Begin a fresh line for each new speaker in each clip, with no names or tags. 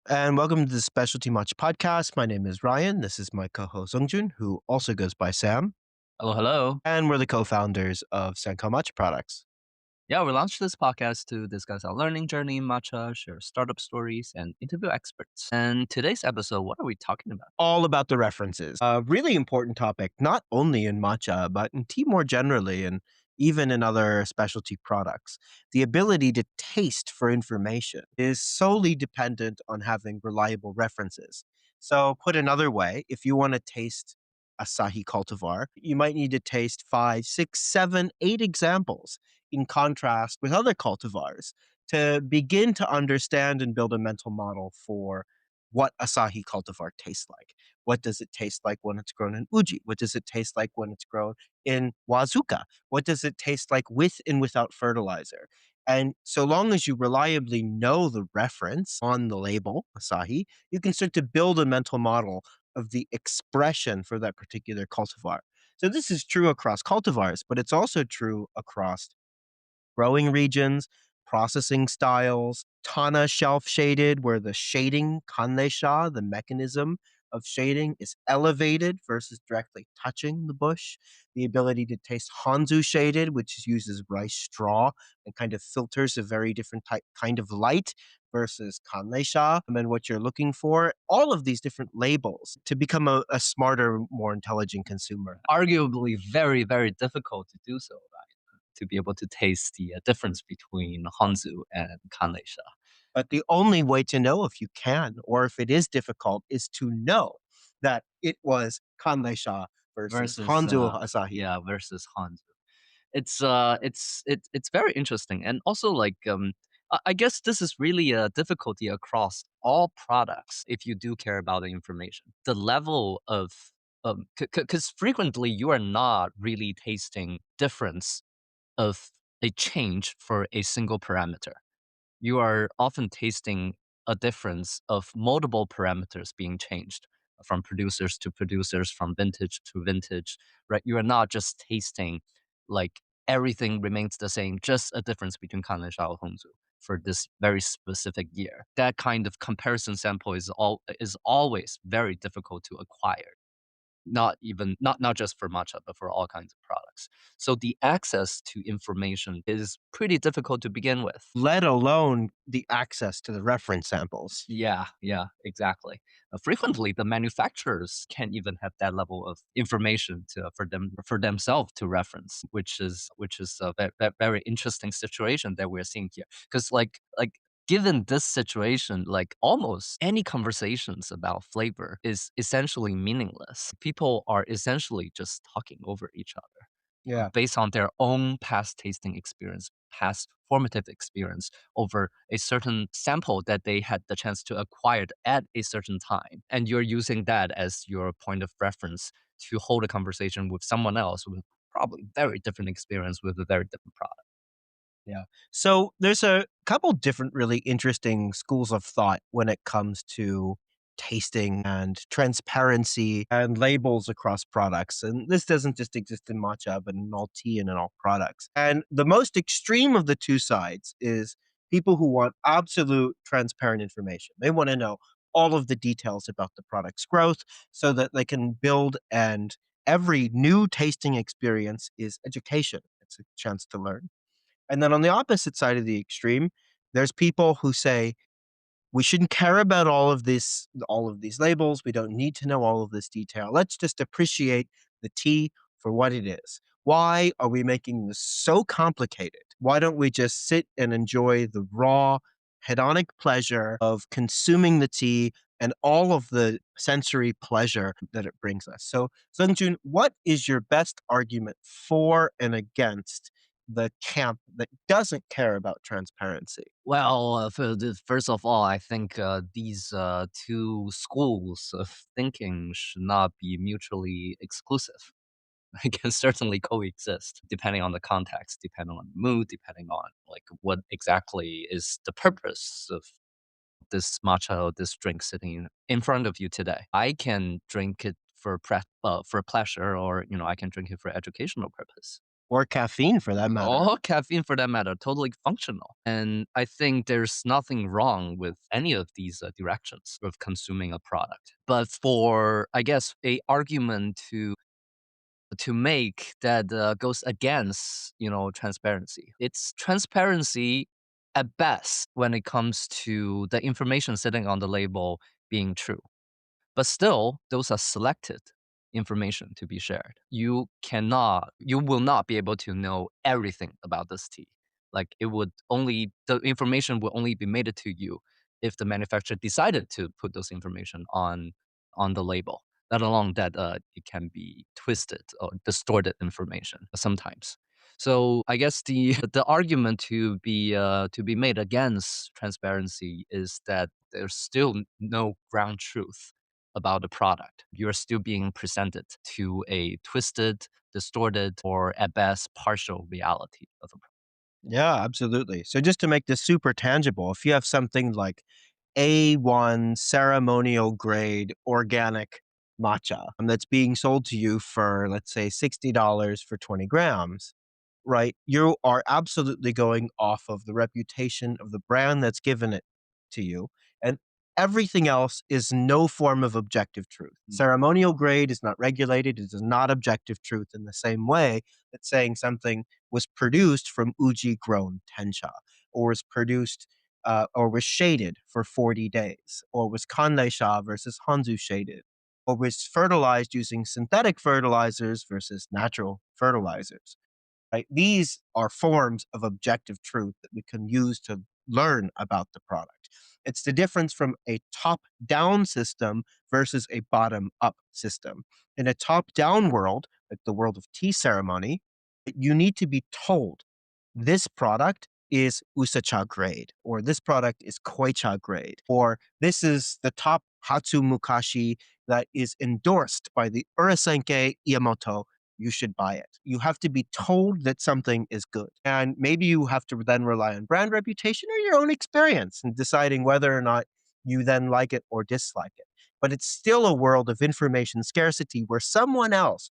and welcome to the Specialty Matcha podcast. My name is Ryan. This is my co-host Zongjun, who also goes by Sam,
Hello, hello.
and we're the co-founders of Senko Matcha Products.
Yeah, we launched this podcast to discuss our learning journey in matcha, share startup stories, and interview experts. And today's episode, what are we talking about?
All about the references. A really important topic, not only in matcha, but in tea more generally, and even in other specialty products. The ability to taste for information is solely dependent on having reliable references. So, put another way, if you want to taste Asahi cultivar, you might need to taste five, six, seven, eight examples in contrast with other cultivars to begin to understand and build a mental model for what Asahi cultivar tastes like. What does it taste like when it's grown in Uji? What does it taste like when it's grown in Wazuka? What does it taste like with and without fertilizer? And so long as you reliably know the reference on the label, Asahi, you can start to build a mental model of the expression for that particular cultivar. So this is true across cultivars, but it's also true across growing regions, processing styles, Tana shelf shaded, where the shading, kanleisha, the mechanism of shading is elevated versus directly touching the bush. The ability to taste Hanzu shaded, which uses rice straw and kind of filters a very different kind of light versus kanleisha, and then what you're looking for. All of these different labels to become a smarter, more intelligent consumer.
Arguably very, very difficult to do so, right? To be able to taste the difference between Hanzu and Kanleisha
But the only way to know if you can or if it is difficult is to know that it was Kanlei versus
versus,
Hanzo Asahi.
yeah, versus Hanzu. It's very interesting, and also I guess this is really a difficulty across all products if you do care about the information. The level of because frequently you are not really tasting difference of a change for a single parameter. You are often tasting a difference of multiple parameters being changed from producers to producers, from vintage to vintage, right? You are not just tasting like everything remains the same, just a difference between Kan and Shao Hongzu for this very specific year. That kind of comparison sample is always very difficult to acquire, not just for matcha, but for all kinds of products. So the access to information is pretty difficult to begin with.
Let alone the access to the reference samples.
Yeah, yeah, exactly. Frequently, the manufacturers can't even have that level of information for themselves to reference, which is a very interesting situation that we're seeing here. Because given this situation, like almost any conversations about flavor is essentially meaningless. People are essentially just talking over each other
Yeah.
based on their own past tasting experience, past formative experience over a certain sample that they had the chance to acquire at a certain time. And you're using that as your point of reference to hold a conversation with someone else with probably very different experience with a very different product.
Yeah. So there's a couple different really interesting schools of thought when it comes to tasting and transparency and labels across products. And this doesn't just exist in matcha, but in all tea and in all products. And the most extreme of the two sides is people who want absolute transparent information. They want to know all of the details about the product's growth so that they can build, and every new tasting experience is education. It's a chance to learn. And then on the opposite side of the extreme, there's people who say, we shouldn't care about all of these labels. We don't need to know all of this detail. Let's just appreciate the tea for what it is. Why are we making this so complicated? Why don't we just sit and enjoy the raw hedonic pleasure of consuming the tea and all of the sensory pleasure that it brings us? So, Sungjun, what is your best argument for and against the camp that doesn't care about transparency?
Well, first of all, I think these two schools of thinking should not be mutually exclusive. It can certainly coexist depending on the context, depending on the mood, depending on like what exactly is the purpose of this matcha or this drink sitting in front of you today. I can drink it for pleasure, or I can drink it for educational purpose.
or caffeine for that matter.
All caffeine for that matter, totally functional. And I think there's nothing wrong with any of these directions of consuming a product. But for, I guess, a argument to make that goes against, transparency. It's transparency at best when it comes to the information sitting on the label being true. But still, those are selected information to be shared. You will not be able to know everything about this tea. Like the information will only be made to you if the manufacturer decided to put those information on the label. Let alone that it can be twisted or distorted information sometimes. So I guess the the argument to be made against transparency is that there's still no ground truth about the product. You're still being presented to a twisted, distorted, or at best partial reality of a product.
Yeah, absolutely. So just to make this super tangible, if you have something like A1 ceremonial grade organic matcha that's being sold to you for, let's say, $60 for 20 grams, right? You are absolutely going off of the reputation of the brand that's given it to you. And everything else is no form of objective truth. Ceremonial grade is not regulated. It is not objective truth in the same way that saying something was produced from Uji grown Tencha or was produced or was shaded for 40 days or was Kandaisha versus Hanzu shaded or was fertilized using synthetic fertilizers versus natural fertilizers, right? These are forms of objective truth that we can use to learn about the product. It's the difference from a top down system versus a bottom up system. In a top down world, like the world of tea ceremony, you need to be told this product is usacha grade, or this product is koicha grade, or this is the top Hatsu Mukashi that is endorsed by the Urasenke Iamoto. You should buy it. You have to be told that something is good. And maybe you have to then rely on brand reputation or your own experience in deciding whether or not you then like it or dislike it. But it's still a world of information scarcity where someone else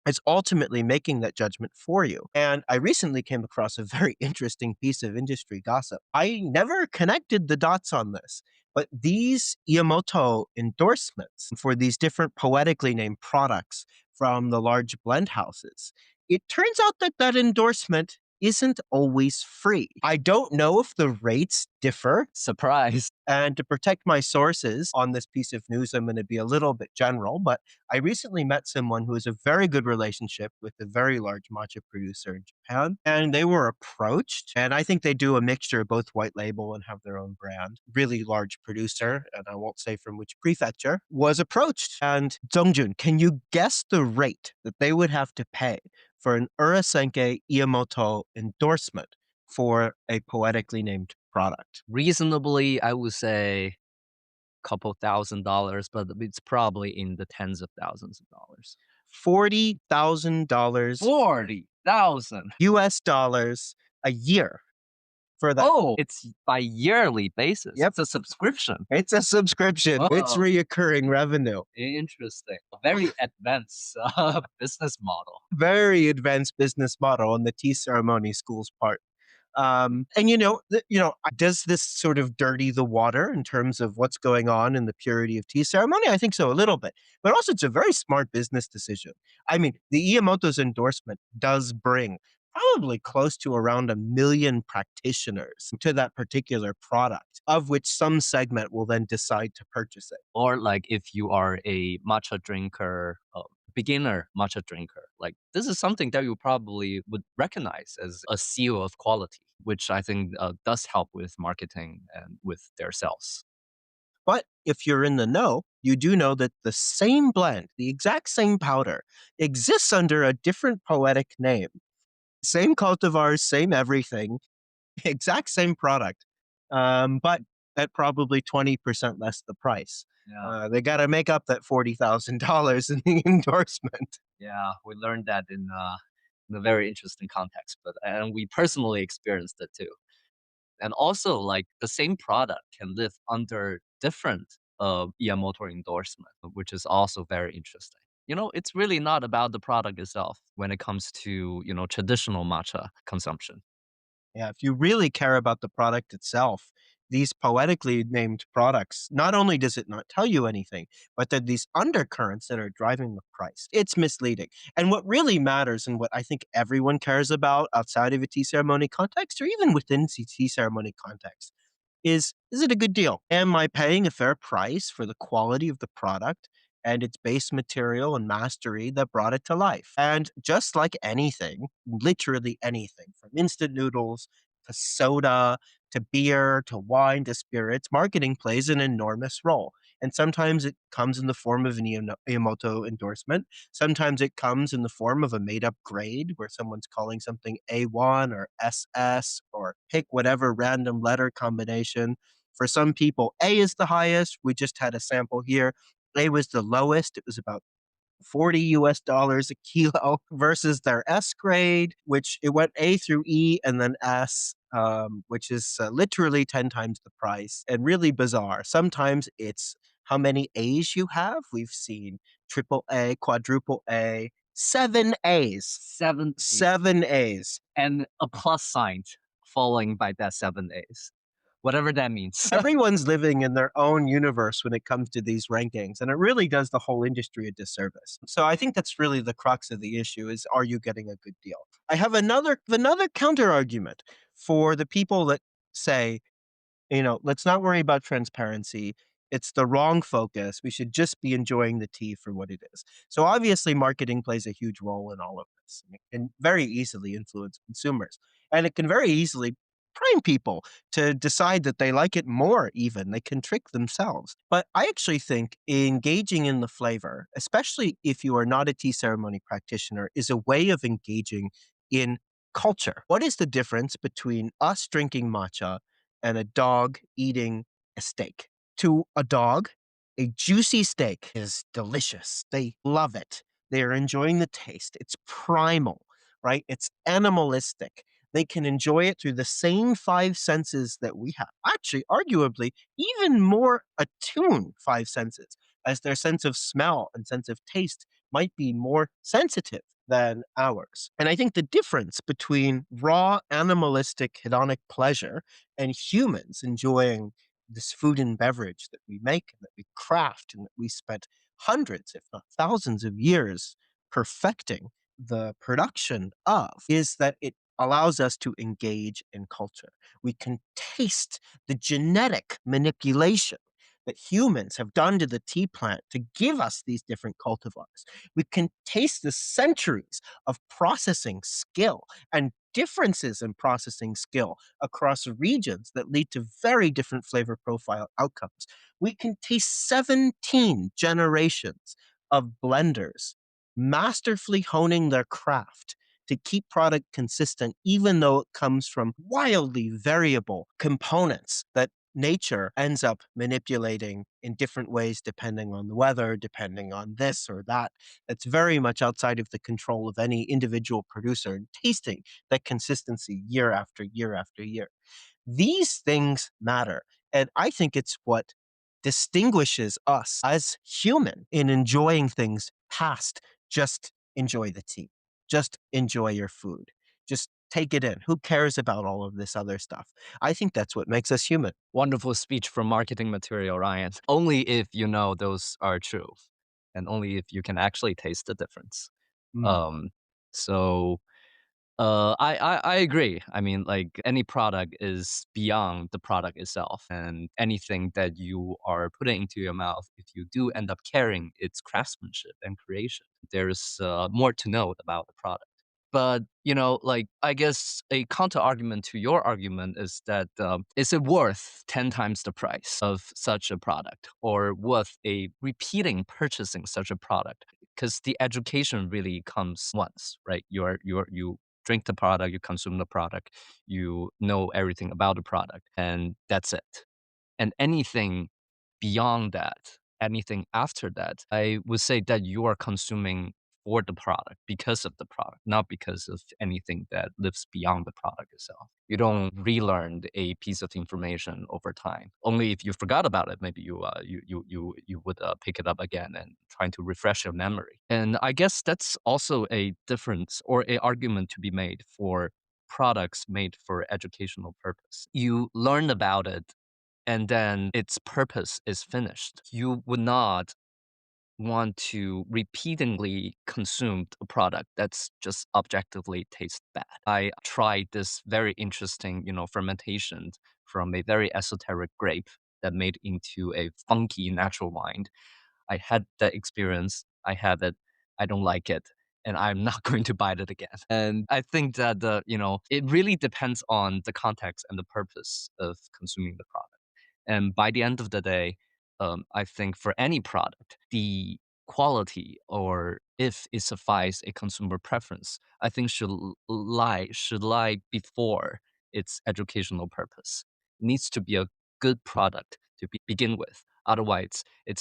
is ultimately making that judgment for you. And I recently came across a very interesting piece of industry gossip. I never connected the dots on this, but these Iamoto endorsements for these different poetically named products from the large blend houses, it turns out that that endorsement isn't always free. I don't know if the rates differ.
Surprise.
And to protect my sources on this piece of news, I'm going to be a little bit general, but I recently met someone who has a very good relationship with a very large matcha producer in Japan. And they were approached, and I think they do a mixture of both white label and have their own brand. Really large producer, and I won't say from which prefecture, was approached. And Zongjun, can you guess the rate that they would have to pay for an Urasenke Iamoto endorsement for a poetically named product?
Reasonably, I would say couple $1,000, but it's probably in the tens of thousands of dollars.
$40,000
40,000.
US dollars a year for that.
Oh, it's by yearly basis.
Yep.
It's a subscription.
It's a subscription. It's
Oh,
reoccurring revenue.
interesting. A very advanced business model.
Very advanced business model on the tea ceremony school's part. And does this sort of dirty the water in terms of what's going on in the purity of tea ceremony? I think so, a little bit. But also, it's a very smart business decision. I mean, the Iamoto's endorsement does bring probably close to around 1 million practitioners to that particular product, of which some segment will then decide to purchase it.
Or like if you are a matcha drinker, beginner matcha drinker, like this is something that you probably would recognize as a seal of quality, which I think does help with marketing and with their sales.
But if you're in the know, you do know that the same blend, the exact same powder, exists under a different poetic name. Same cultivars, same everything, exact same product, but at probably 20% less the price.
Yeah.
They got to make up that $40,000 in the endorsement.
Yeah, we learned that in a very interesting context, but and we personally experienced it too. And also, like the same product can live under different Miyamoto endorsement, which is also very interesting. it's really not about the product itself when it comes to, traditional matcha consumption.
Yeah, if you really care about the product itself, these poetically named products, not only does it not tell you anything, but there are these undercurrents that are driving the price. It's misleading. And what really matters and what I think everyone cares about outside of a tea ceremony context or even within tea ceremony context is it a good deal? Am I paying a fair price for the quality of the product and its base material and mastery that brought it to life? And just like anything, literally anything, from instant noodles to soda to beer to wine to spirits, marketing plays an enormous role. And sometimes it comes in the form of an Iamoto endorsement. Sometimes it comes in the form of a made up grade where someone's calling something A1 or SS or pick whatever random letter combination. For some people, A is the highest. We just had a sample here. A was the lowest. It was about 40 US dollars a kilo versus their S grade, which it went A through E and then S, which is literally 10 times the price and really bizarre. Sometimes it's how many A's you have. We've seen triple A, quadruple A, seven A's,
7 days.
seven A's.
And a plus sign following by that 7 days. Whatever that means.
Everyone's living in their own universe when it comes to these rankings, and it really does the whole industry a disservice. So I think that's really the crux of the issue is are you getting a good deal? I have another counter argument for the people that say let's not worry about transparency. It's the wrong focus. We should just be enjoying the tea for what it is. So obviously, marketing plays a huge role in all of this. And it can very easily influence consumers, and it can very easily prime people to decide that they like it more. Even they can trick themselves. But I actually think engaging in the flavor, especially if you are not a tea ceremony practitioner, is a way of engaging in culture. What is the difference between us drinking matcha and a dog eating a steak? To a dog, a juicy steak is delicious. They love it. They are enjoying the taste. It's primal, right? It's animalistic. They can enjoy it through the same five senses that we have. Actually, arguably, even more attuned five senses, as their sense of smell and sense of taste might be more sensitive than ours. And I think the difference between raw animalistic hedonic pleasure and humans enjoying this food and beverage that we make and that we craft and that we spent hundreds, if not thousands of years perfecting the production of is that it allows us to engage in culture. We can taste the genetic manipulation that humans have done to the tea plant to give us these different cultivars. We can taste the centuries of processing skill and differences in processing skill across regions that lead to very different flavor profile outcomes. We can taste 17 generations of blenders masterfully honing their craft to keep product consistent, even though it comes from wildly variable components that nature ends up manipulating in different ways depending on the weather, depending on this or that. That's very much outside of the control of any individual producer and tasting that consistency year after year after year. These things matter. And I think it's what distinguishes us as human in enjoying things past just enjoy the tea, just enjoy your food, just take it in. Who cares about all of this other stuff? I think that's what makes us human.
Wonderful speech from marketing material, Ryan. Only if you know those are true, and only if you can actually taste the difference.
Mm.
Um, so I agree. I mean, like any product is beyond the product itself, and anything that you are putting into your mouth, if you do end up caring its craftsmanship and creation, there's more to know about the product. But like I guess a counter argument to your argument is that is it worth 10 times the price of such a product, or worth a repeating purchasing such a product? Because the education really comes once, right? You drink the product, you consume the product, you know everything about the product, and that's it. And anything beyond that, anything after that, I would say that you are consuming for the product, because of the product, not because of anything that lives beyond the product itself. You don't relearn a piece of information over time. Only if you forgot about it, maybe you would pick it up again and trying to refresh your memory. And I guess that's also a difference or a argument to be made for products made for educational purpose. You learn about it and then its purpose is finished. You would not want to repeatedly consume a product that's just objectively tastes bad. I tried this very interesting, fermentation from a very esoteric grape that made into a funky natural wine. I had that experience. I have it. I don't like it. And I'm not going to buy it again. And I think that it really depends on the context and the purpose of consuming the product. And by the end of the day, I think for any product, the quality or if it suffice a consumer preference, I think should lie before its educational purpose. It needs to be a good product to begin with. Otherwise, it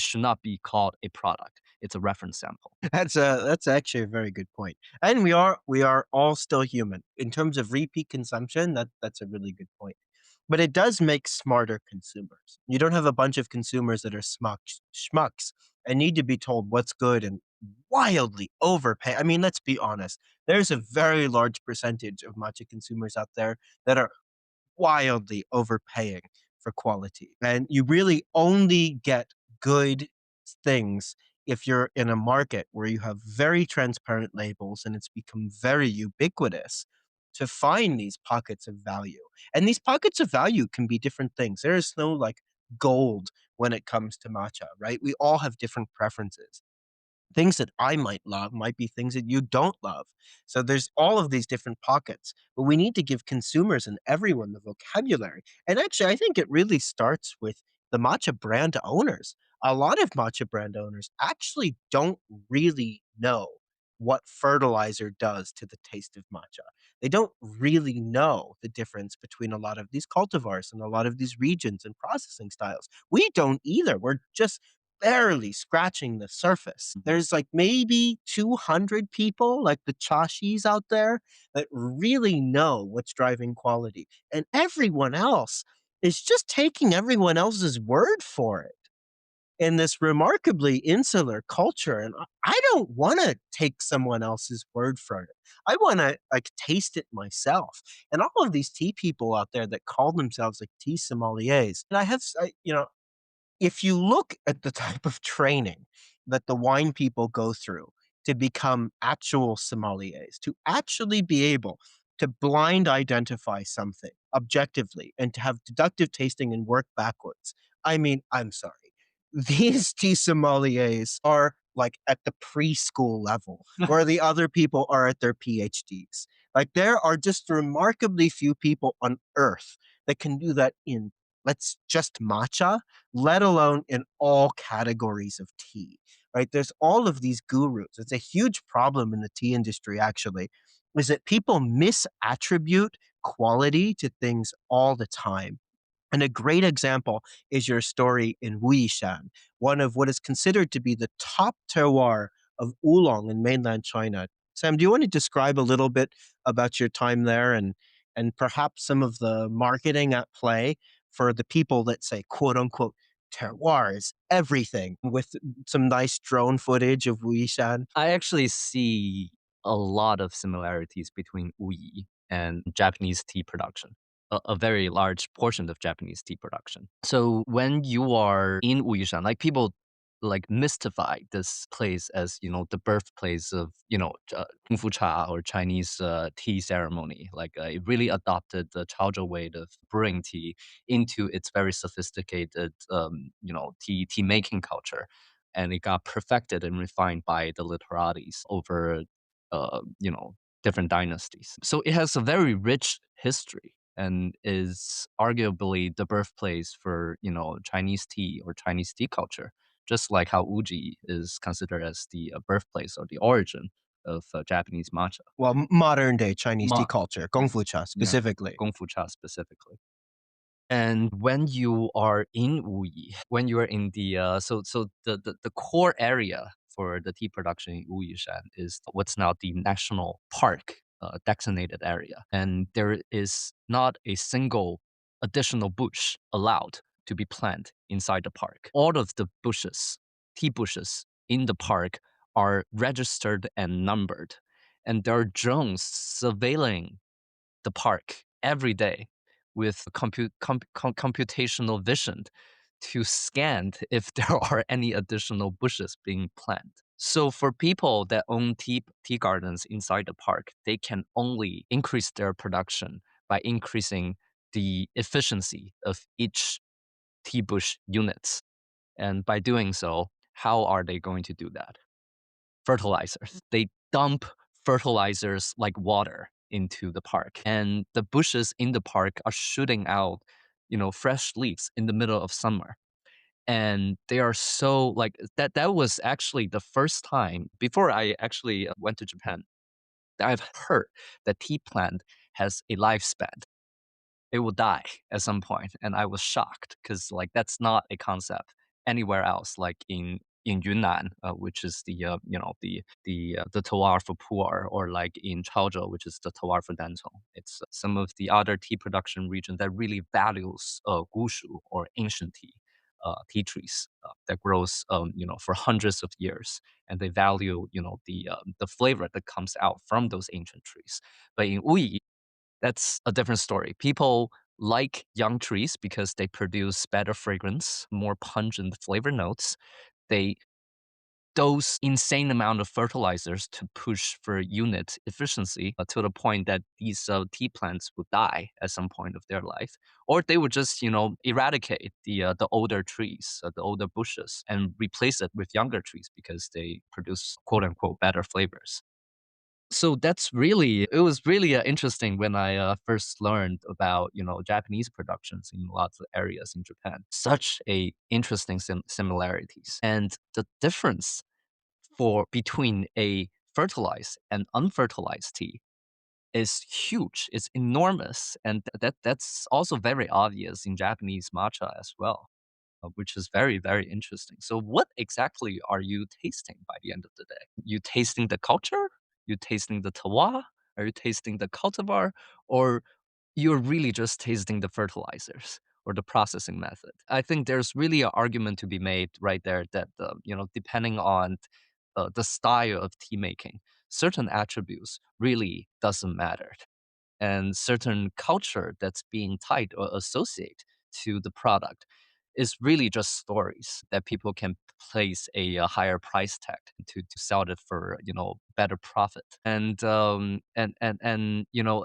should not be called a product. It's a reference sample.
That's actually a very good point. And we are all still human. In terms of repeat consumption, that's a really good point. But it does make smarter consumers. You don't have a bunch of consumers that are schmucks and need to be told what's good and wildly overpay. I mean, let's be honest. There's a very large percentage of matcha consumers out there that are wildly overpaying for quality. And you really only get good things if you're in a market where you have very transparent labels and it's become very ubiquitous to find these pockets of value. And these pockets of value can be different things. There is no like gold when it comes to matcha, right? We all have different preferences. Things that I might love might be things that you don't love. So there's all of these different pockets, but we need to give consumers and everyone the vocabulary. And actually, I think it really starts with the matcha brand owners. A lot of matcha brand owners actually don't really know what fertilizer does to the taste of matcha. They don't really know the difference between a lot of these cultivars and a lot of these regions and processing styles. We don't either. We're just barely scratching the surface.
Mhm.
There's like maybe 200 people, like the chashis out there, that really know what's driving quality. And everyone else is just taking everyone else's word for it in this remarkably insular culture. And I don't want to take someone else's word for it. I want to like taste it myself. And all of these tea people out there that call themselves like tea sommeliers, and if you look at the type of training that the wine people go through to become actual sommeliers, to actually be able to blind identify something objectively and to have deductive tasting and work backwards. I mean, I'm sorry. These tea sommeliers are like at the preschool level, where the other people are at their PhDs. Like there are just remarkably few people on earth that can do that in let's just matcha, let alone in all categories of tea, right? There's all of these gurus. It's a huge problem in the tea industry, actually, is that people misattribute quality to things all the time. And a great example is your story in Wuishan, one of what is considered to be the top terroir of oolong in mainland China. Sam, do you want to describe a little bit about your time there and perhaps some of the marketing at play for the people that say quote unquote terroir is everything with some nice drone footage of Wuishan?
I actually see a lot of similarities between Uyi and Japanese tea production. A very large portion of Japanese tea production. So when you are in Uyishan, like people like mystify this place as the birthplace of kung fu cha or Chinese tea ceremony. Like it really adopted the Chaozhou way of brewing tea into its very sophisticated tea making culture, and it got perfected and refined by the literatis over different dynasties. So it has a very rich history and is arguably the birthplace for Chinese tea or Chinese tea culture, just like how Uji is considered as the birthplace or the origin of Japanese matcha.
Well, modern day Chinese tea
Ma-
culture, Gong Fu
yes,
Cha
yeah,
specifically.
Gong Fu cha specifically. And when you are in Wuyi, when you are in the the core area for the tea production in Wuyishan is what's now the national park designated area. And there is not a single additional bush allowed to be planted inside the park. All of the bushes, tea bushes in the park are registered and numbered. And there are drones surveilling the park every day with computational vision to scan if there are any additional bushes being planted. So for people that own tea gardens inside the park, they can only increase their production by increasing the efficiency of each tea bush units. And by doing so, how are they going to do that? Fertilizers. They dump fertilizers like water into the park. And the bushes in the park are shooting out, fresh leaves in the middle of summer. And they are so like that was actually the first time before I actually went to Japan that I've heard that tea plant has a lifespan. It will die at some point, and I was shocked because like that's not a concept anywhere else. Like in Yunnan, which is the terroir for pu'er, or like in Chaozhou, which is the terroir for Dantong. It's some of the other tea production region that really values gushu or ancient tea. Tea trees that grows, for hundreds of years, and they value, the flavor that comes out from those ancient trees. But in Wuyi, that's a different story. People like young trees because they produce better fragrance, more pungent flavor notes. They dose insane amount of fertilizers to push for unit efficiency to the point that these tea plants would die at some point of their life, or they would just eradicate the older trees, the older bushes, and replace it with younger trees because they produce quote unquote better flavors. So it was really interesting when I first learned about, Japanese productions in lots of areas in Japan. Such a interesting similarities. And the difference for between a fertilized and unfertilized tea is huge. It's enormous. And that's also very obvious in Japanese matcha as well, which is very, very interesting. So, what exactly are you tasting by the end of the day? You tasting the culture? You tasting the terroir? Are you tasting the cultivar? Or you're really just tasting the fertilizers or the processing method? I think there's really an argument to be made right there that, depending on the style of tea making, certain attributes really doesn't matter, and certain culture that's being tied or associated to the product is really just stories that people can place a higher price tag to sell it for better profit. And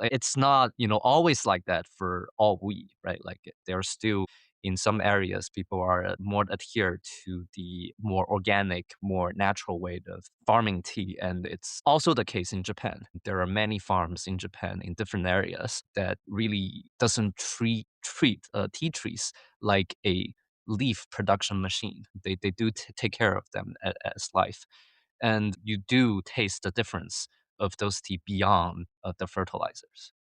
it's not always like that for all weed, right? Like there's still in some areas, people are more adhered to the more organic, more natural way of farming tea. And it's also the case in Japan. There are many farms in Japan in different areas that really doesn't treat tea trees like a leaf production machine. They do take care of them as life. And you do taste the difference of those tea beyond the fertilizers.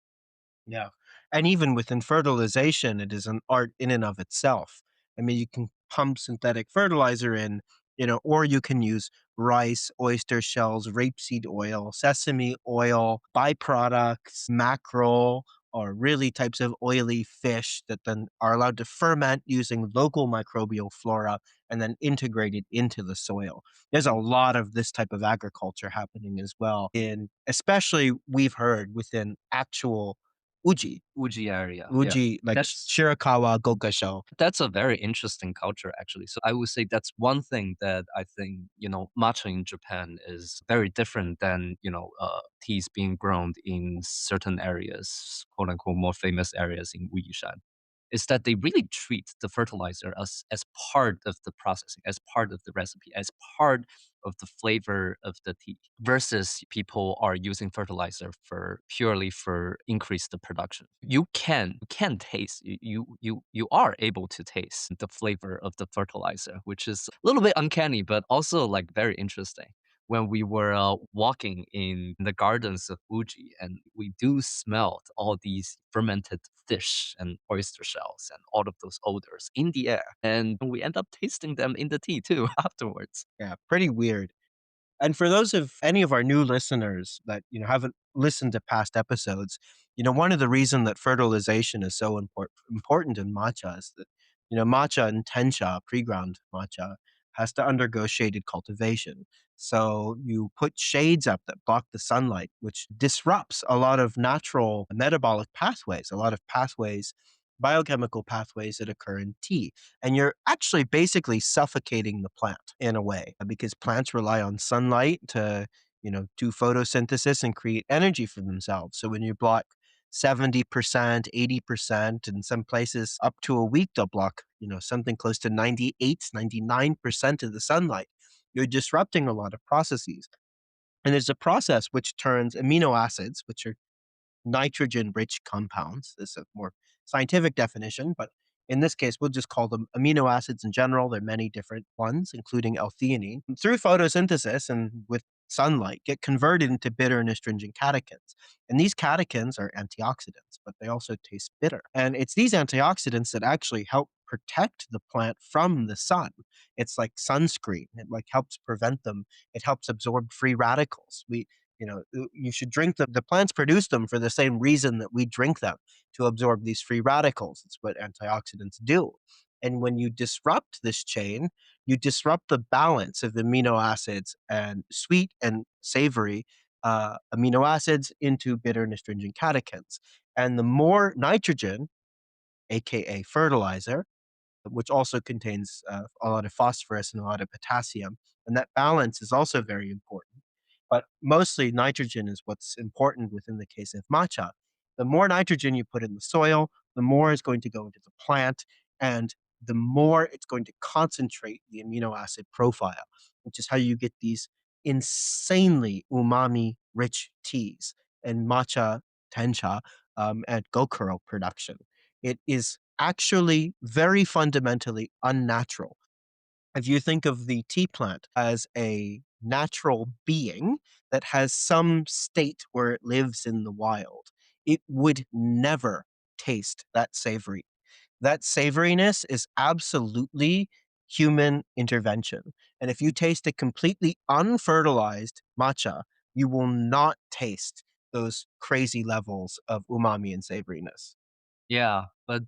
Yeah. And even within fertilization, it is an art in and of itself. I mean, you can pump synthetic fertilizer in, or you can use rice, oyster shells, rapeseed oil, sesame oil, byproducts, mackerel, or really types of oily fish that then are allowed to ferment using local microbial flora and then integrated into the soil. There's a lot of this type of agriculture happening as well in, especially we've heard within actual Uji.
Uji area, yeah.
Uji, like
That's
Shirakawa Gokasho.
That's a very interesting culture, actually. So I would say that's one thing that I think, matcha in Japan is very different than, teas being grown in certain areas, quote unquote, more famous areas in Wuyishan. Is that they really treat the fertilizer as part of the processing, as part of the recipe, as part of the flavor of the tea, versus people are using fertilizer for purely for increase the production. You can taste, you are able to taste the flavor of the fertilizer, which is a little bit uncanny, but also like very interesting when we were walking in the gardens of Fuji, and we do smell all these fermented fish and oyster shells and all of those odors in the air. And we end up tasting them in the tea too afterwards.
Yeah, pretty weird. And for those of any of our new listeners that haven't listened to past episodes, one of the reason that fertilization is so important in matcha is that matcha and tencha, pre-ground matcha, has to undergo shaded cultivation. So you put shades up that block the sunlight, which disrupts a lot of natural metabolic pathways, a lot of pathways, biochemical pathways that occur in tea. And you're actually basically suffocating the plant in a way because plants rely on sunlight to, do photosynthesis and create energy for themselves. So when you block 70%, 80%, in some places up to a week, they'll block, something close to 98, 99% of the sunlight. You're disrupting a lot of processes. And there's a process which turns amino acids, which are nitrogen rich compounds. This is a more scientific definition, but in this case, we'll just call them amino acids in general. There are many different ones, including L-theanine. Through photosynthesis and with sunlight, get converted into bitter and astringent catechins. And these catechins are antioxidants, but they also taste bitter. And it's these antioxidants that actually help protect the plant from the sun. It's like sunscreen. It like helps prevent them. It helps absorb free radicals. You should drink them. The plants produce them for the same reason that we drink them, to absorb these free radicals. It's what antioxidants do. And when you disrupt this chain, you disrupt the balance of amino acids and sweet and savory amino acids into bitter and astringent catechins. And the more nitrogen, aka fertilizer, which also contains a lot of phosphorus and a lot of potassium. And that balance is also very important. But mostly nitrogen is what's important within the case of matcha. The more nitrogen you put in the soil, the more is going to go into the plant, and the more it's going to concentrate the amino acid profile, which is how you get these insanely umami rich teas and matcha, tencha, and gokuro production. It is actually very fundamentally unnatural. If you think of the tea plant as a natural being that has some state where it lives in the wild, it would never taste that savory. That savoriness is absolutely human intervention. And if you taste a completely unfertilized matcha, you will not taste those crazy levels of umami and savoriness.
Yeah, but,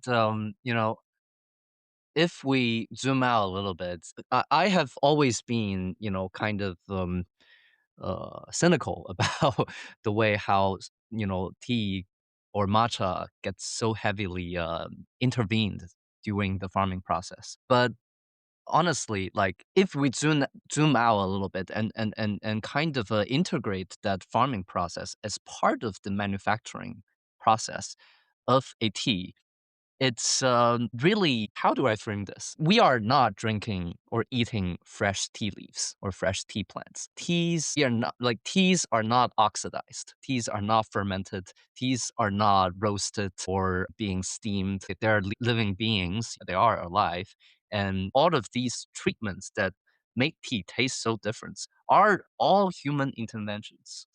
if we zoom out a little bit, I have always been, kind of, cynical about the way how tea or matcha gets so heavily intervened during the farming process. But honestly, like if we zoom out a little bit and kind of integrate that farming process as part of the manufacturing process of a tea, it's, really how do I frame this? We are not drinking or eating fresh tea leaves or fresh tea plants. Teas are not oxidized. Teas are not fermented. Teas are not roasted or being steamed. They're living beings. They are alive. And all of these treatments that make tea taste so different are all human interventions.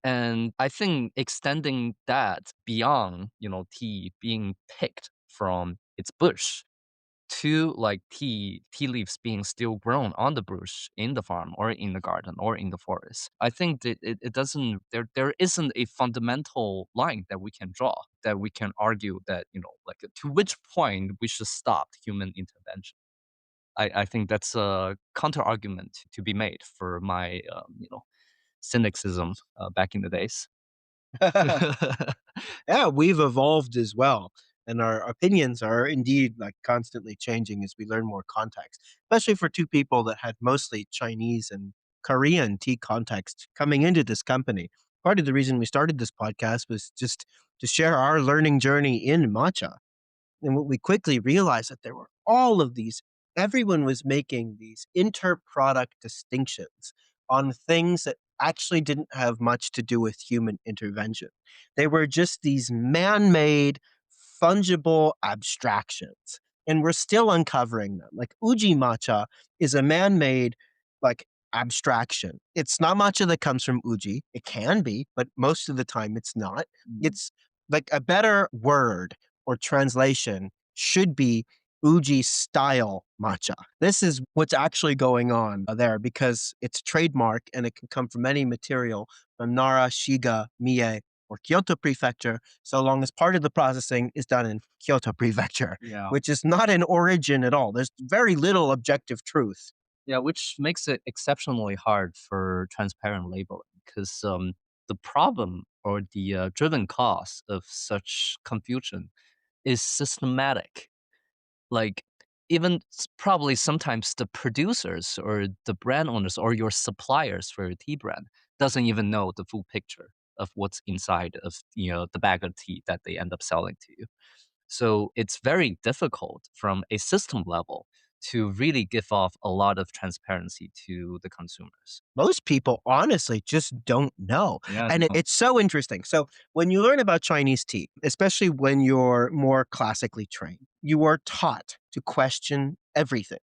And I think extending that beyond, tea being picked from its bush to like tea leaves being still grown on the bush in the farm or in the garden or in the forest. I think that it doesn't there isn't a fundamental line that we can draw that we can argue that, like to which point we should stop human intervention. I think that's a counter argument to be made for my cynicism back in the days.
Yeah, we've evolved as well. And our opinions are indeed like constantly changing as we learn more context, especially for two people that had mostly Chinese and Korean tea context coming into this company. Part of the reason we started this podcast was just to share our learning journey in matcha. And what we quickly realized that there were all of these, everyone was making these inter-product distinctions on things that actually didn't have much to do with human intervention. They were just these man-made, fungible abstractions. And we're still uncovering them. Like uji matcha is a man-made, like abstraction. It's not matcha that comes from uji. It can be, but most of the time it's not. It's like a better word or translation should be Uji style matcha. This is what's actually going on there because it's trademark and it can come from any material from Nara, Shiga, Mie, or Kyoto Prefecture, so long as part of the processing is done in Kyoto Prefecture,
Yeah.
which is not an origin at all. There's very little objective truth.
Yeah, which makes it exceptionally hard for transparent labeling because the problem or the driven cause of such confusion is systematic. Like, even probably sometimes the producers or the brand owners or your suppliers for your tea brand doesn't even know the full picture of what's inside of the bag of tea that they end up selling to you. So it's very difficult from a system level to really give off a lot of transparency to the consumers.
Most people honestly just don't know.
Yeah,
And
no.
it's so interesting. So, when you learn about Chinese tea, especially when you're more classically trained, you are taught to question everything.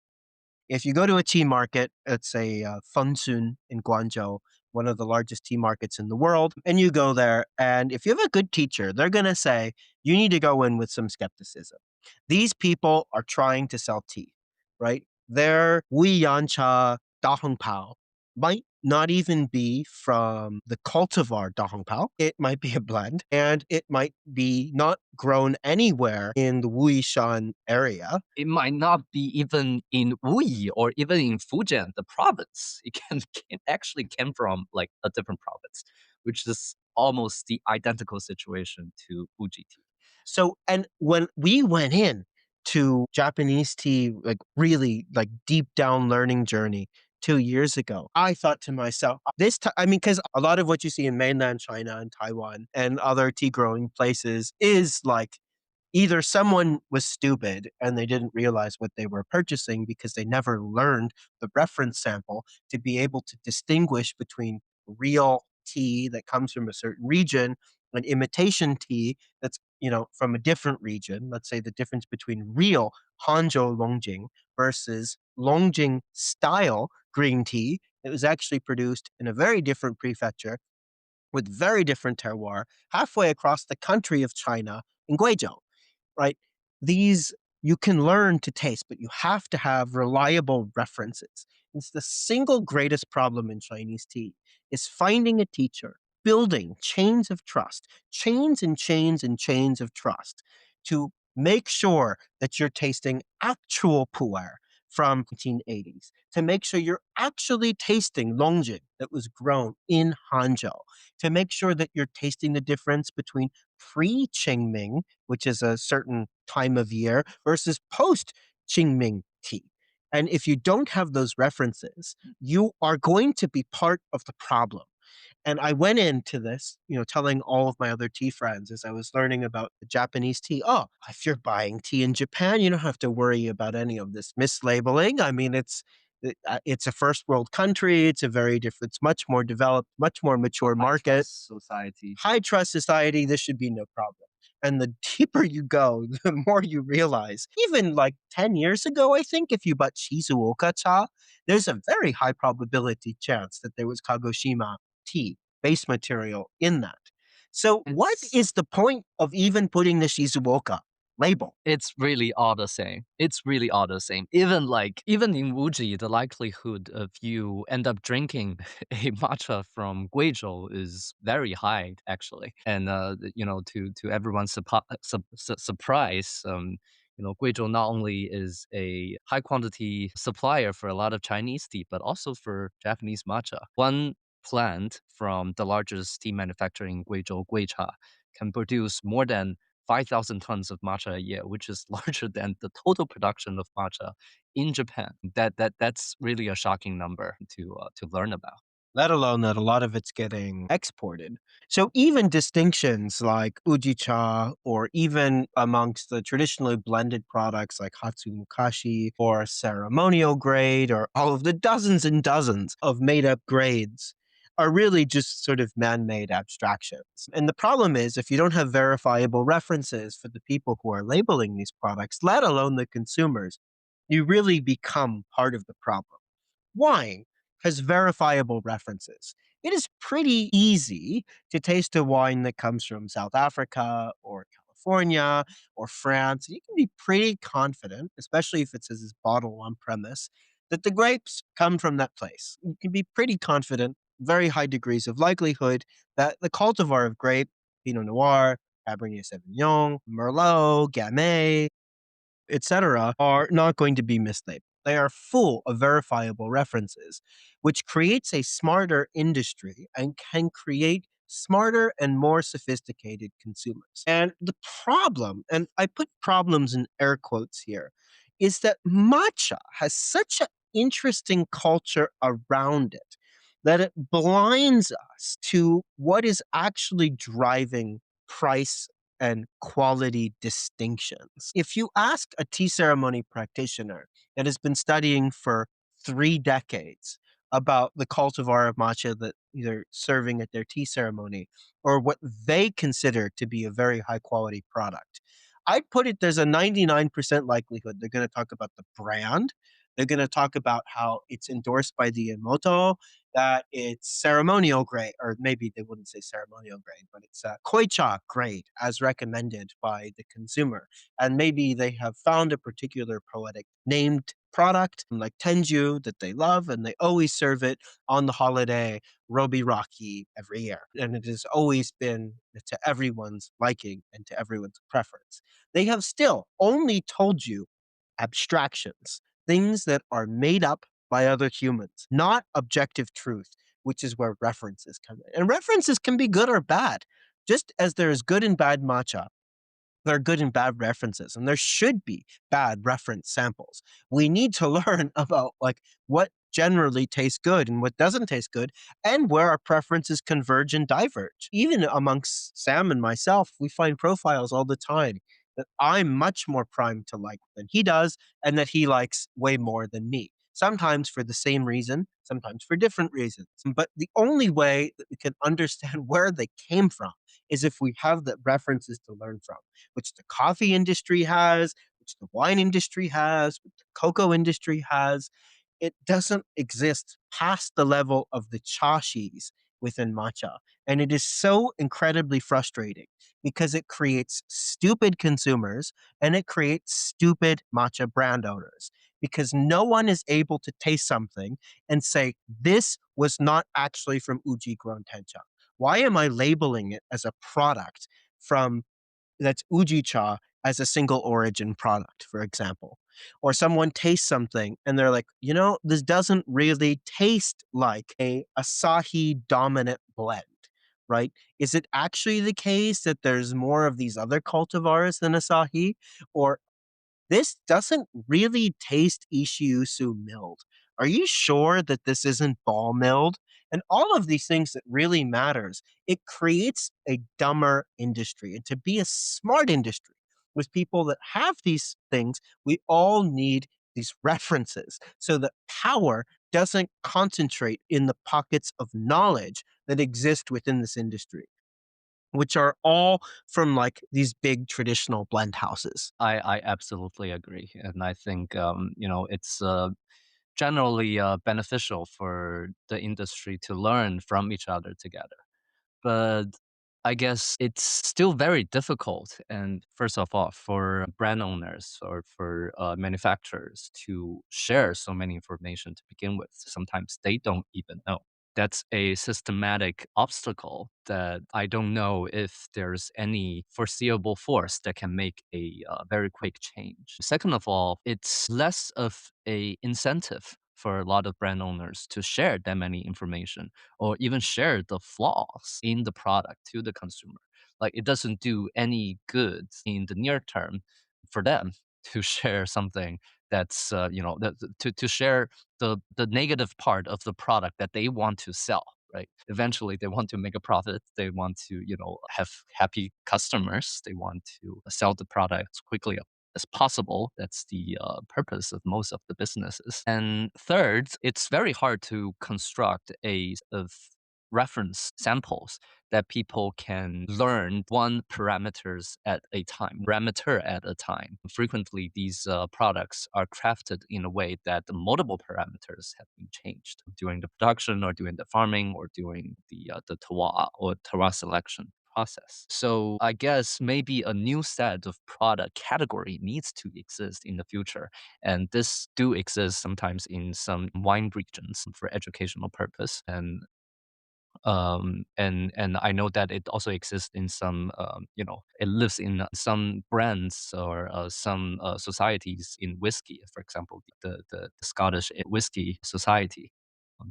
If you go to a tea market, let's say Funsun in Guangzhou, one of the largest tea markets in the world, and you go there, and if you have a good teacher, they're going to say, you need to go in with some skepticism. These people are trying to sell tea, right? Their Wu Yan Cha Da Hong Pao might not even be from the cultivar Da Hong Pao. It might be a blend, and it might be not grown anywhere in the Wuishan area.
It might not be even in Wuyi or even in Fujian, the province. It can actually came from like a different province, which is almost the identical situation to Fuji tea.
So, and when we went in to Japanese tea, like really like deep down learning journey 2 years ago, I thought to myself, this time, I mean, because a lot of what you see in mainland China and Taiwan and other tea growing places is like either someone was stupid and they didn't realize what they were purchasing because they never learned the reference sample to be able to distinguish between real tea that comes from a certain region and imitation tea that's from a different region. Let's say the difference between real Hangzhou Longjing versus Longjing style green tea that was actually produced in a very different prefecture with very different terroir halfway across the country of China in Guizhou, right? These you can learn to taste, but you have to have reliable references. It's the single greatest problem in Chinese tea is finding a teacher, building chains of trust, chains and chains and chains of trust to make sure that you're tasting actual pu'er from 1980s, to make sure you're actually tasting Longjing that was grown in Hangzhou, to make sure that you're tasting the difference between pre-Qingming, which is a certain time of year, versus post-Qingming tea. And if you don't have those references, you are going to be part of the problem. And I went into this, telling all of my other tea friends as I was learning about the Japanese tea. Oh, if you're buying tea in Japan, you don't have to worry about any of this mislabeling. I mean, it's a first world country. It's a very different, it's much more developed, much more mature
High
market,
trust society.
high trust society. This should be no problem. And the deeper you go, the more you realize. Even like 10 years ago, I think, if you bought Shizuoka cha, there's a very high probability chance that there was Kagoshima tea base material in that. So, what
It's
is the point of even putting the Shizuoka label?
It's really all the same. It's really all the same. Even in Wuji, the likelihood of you end up drinking a matcha from Guizhou is very high, actually. And to everyone's surprise, Guizhou not only is a high quantity supplier for a lot of Chinese tea, but also for Japanese matcha. One plant from the largest tea manufacturer in Guizhou, Guicha, can produce more than 5,000 tons of matcha a year, which is larger than the total production of matcha in Japan. That's really a shocking number to learn about.
Let alone that a lot of it's getting exported. So even distinctions like ujicha or even amongst the traditionally blended products like hatsumukashi or ceremonial grade or all of the dozens and dozens of made up grades are really just sort of man-made abstractions. And the problem is if you don't have verifiable references for the people who are labeling these products, let alone the consumers, you really become part of the problem. Wine has verifiable references. It is pretty easy to taste a wine that comes from South Africa or California or France. You can be pretty confident, especially if it says it's bottle on premise, that the grapes come from that place. You can be pretty confident, very high degrees of likelihood that the cultivar of grape, Pinot Noir, Cabernet Sauvignon, Merlot, Gamay, etc., are not going to be mislabeled. They are full of verifiable references, which creates a smarter industry and can create smarter and more sophisticated consumers. And the problem, and I put problems in air quotes here, is that matcha has such an interesting culture around it that it blinds us to what is actually driving price and quality distinctions. If you ask a tea ceremony practitioner that has been studying for 3 decades about the cultivar of matcha that they're serving at their tea ceremony or what they consider to be a very high quality product, I'd put it there's a 99% likelihood they're going to talk about the brand. They're going to talk about how it's endorsed by the Emoto, that it's ceremonial grade, or maybe they wouldn't say ceremonial grade, but it's koicha grade as recommended by the consumer. And maybe they have found a particular poetic named product like Tenju that they love, and they always serve it on the holiday Roby Rocky every year. And it has always been to everyone's liking and to everyone's preference. They have still only told you abstractions, things that are made up by other humans, not objective truth, which is where references come in. And references can be good or bad. Just as there is good and bad matcha, there are good and bad references, and there should be bad reference samples. We need to learn about like what generally tastes good and what doesn't taste good, and where our preferences converge and diverge. Even amongst Sam and myself, we find profiles all the time that I'm much more primed to like than he does, and that he likes way more than me. Sometimes for the same reason, sometimes for different reasons. But the only way that we can understand where they came from is if we have the references to learn from, which the coffee industry has, which the wine industry has, which the cocoa industry has. It doesn't exist past the level of the chashis within matcha. And it is so incredibly frustrating because it creates stupid consumers and it creates stupid matcha brand owners because no one is able to taste something and say, this was not actually from Uji grown tencha. Why am I labeling it as a product from that's Ujicha as a single origin product, for example. Or someone tastes something and they're like, this doesn't really taste like a Asahi dominant blend, right? Is it actually the case that there's more of these other cultivars than Asahi? Or this doesn't really taste Ishiusu milled. Are you sure that this isn't ball milled? And all of these things that really matters. It creates a dumber industry. And to be a smart industry with people that have these things, we all need these references so that power doesn't concentrate in the pockets of knowledge that exist within this industry, which are all from like these big traditional blend houses.
I absolutely agree, and I think it's generally beneficial for the industry to learn from each other together. But I guess it's still very difficult, and first of all, for brand owners or for manufacturers to share so many information to begin with. Sometimes they don't even know. That's a systematic obstacle that I don't know if there's any foreseeable force that can make a very quick change. Second of all, it's less of a incentive for a lot of brand owners to share that many information or even share the flaws in the product to the consumer. Like it doesn't do any good in the near term for them to share something that's to share the negative part of the product that they want to sell. Right. Eventually, they want to make a profit. They want to, have happy customers. They want to sell the products quickly as possible. That's the purpose of most of the businesses. And third, it's very hard to construct a of reference samples that people can learn one parameters at a time, parameter at a time. Frequently, these products are crafted in a way that the multiple parameters have been changed during the production or during the farming or during the terroir or terroir selection process. So I guess maybe a new set of product category needs to exist in the future. And this do exist sometimes in some wine regions for educational purpose. And I know that it also exists in some, it lives in some brands or some societies in whiskey. For example, the Scottish Whiskey Society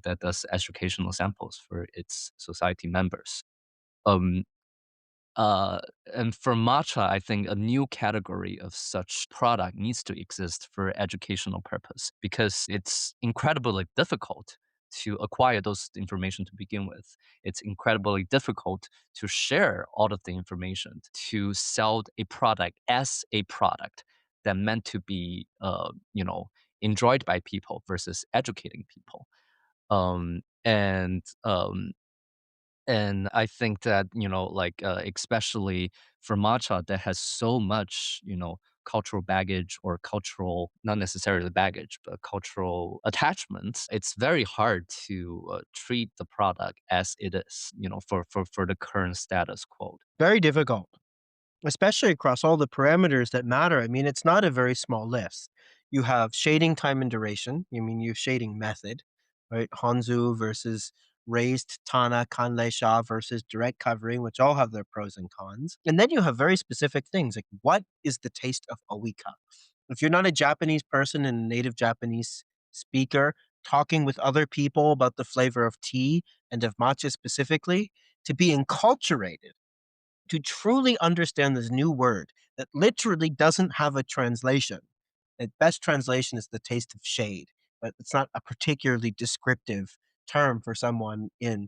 that does educational samples for its society members. Um, uh, and for matcha, I think a new category of such product needs to exist for educational purpose because it's incredibly difficult to acquire those information to begin with. It's incredibly difficult to share all of the information to sell a product as a product that meant to be, enjoyed by people versus educating people. Um, and and I think that, especially for matcha that has so much, cultural baggage or cultural, not necessarily baggage, but cultural attachments, it's very hard to treat the product as it is, for the current status quo.
Very difficult. Especially across all the parameters that matter. I mean, it's not a very small list. You have shading time and duration. You mean your shading method, right? Hanzu versus raised Tana, Kanlei versus direct covering, which all have their pros and cons. And then you have very specific things like what is the taste of Oika? If you're not a Japanese person and a native Japanese speaker, talking with other people about the flavor of tea and of matcha specifically, to be enculturated to truly understand this new word that literally doesn't have a translation. The best translation is the taste of shade, but it's not a particularly descriptive term for someone in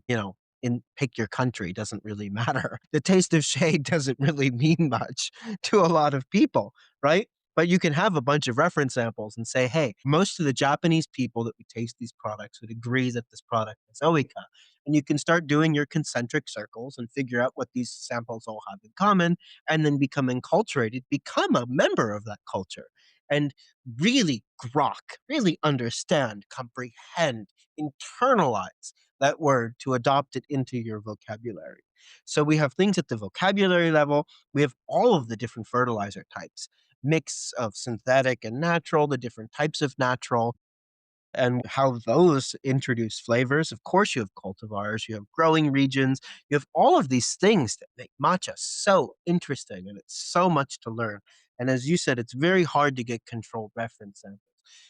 pick your country, doesn't really matter. The taste of shade doesn't really mean much to a lot of people, right? But you can have a bunch of reference samples and say, hey, most of the Japanese people that would taste these products would agree that this product is Oika. And you can start doing your concentric circles and figure out what these samples all have in common, and then become enculturated, become a member of that culture, and really grok, really understand, comprehend, internalize that word to adopt it into your vocabulary. So we have things at the vocabulary level. We have all of the different fertilizer types, mix of synthetic and natural, the different types of natural, and how those introduce flavors. Of course, you have cultivars, you have growing regions, you have all of these things that make matcha so interesting, and it's so much to learn. And as you said, it's very hard to get controlled reference samples,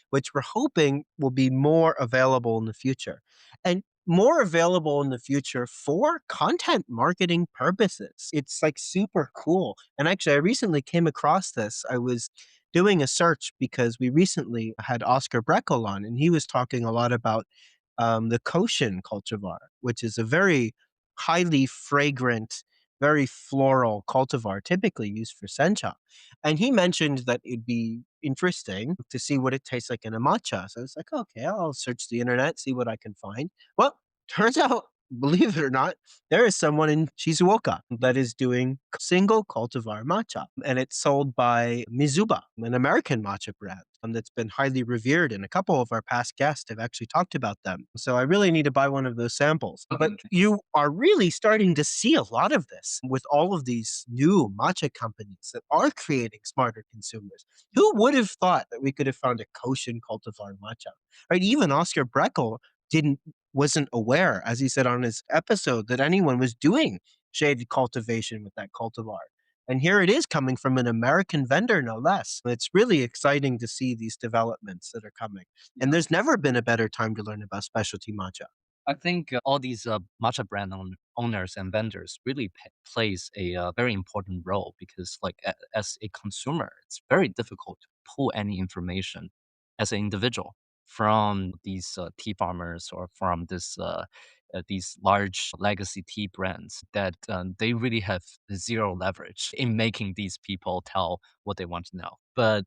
which we're hoping will be more available in the future. And more available in the future for content marketing purposes. It's like super cool. And actually, I recently came across this. I was doing a search because we recently had Oscar Breckel on, and he was talking a lot about the Koshin cultivar, which is a very highly fragrant, very floral cultivar typically used for sencha. And he mentioned that it'd be interesting to see what it tastes like in a matcha. So I was like, okay, I'll search the internet, see what I can find. Well, turns out, believe it or not, there is someone in Shizuoka that is doing single cultivar matcha, and it's sold by Mizuba, an American matcha brand that's been highly revered. And a couple of our past guests have actually talked about them. So I really need to buy one of those samples. But you are really starting to see a lot of this with all of these new matcha companies that are creating smarter consumers. Who would have thought that we could have found a koshin cultivar matcha? Right? Even Oscar Breckel didn't wasn't aware, as he said on his episode, that anyone was doing shaded cultivation with that cultivar. And here it is coming from an American vendor, no less. It's really exciting to see these developments that are coming. And there's never been a better time to learn about specialty matcha.
I think all these matcha brand owners and vendors really plays a very important role because, like, as a consumer, it's very difficult to pull any information as an individual from these tea farmers or from these large legacy tea brands that they really have zero leverage in making these people tell what they want to know. But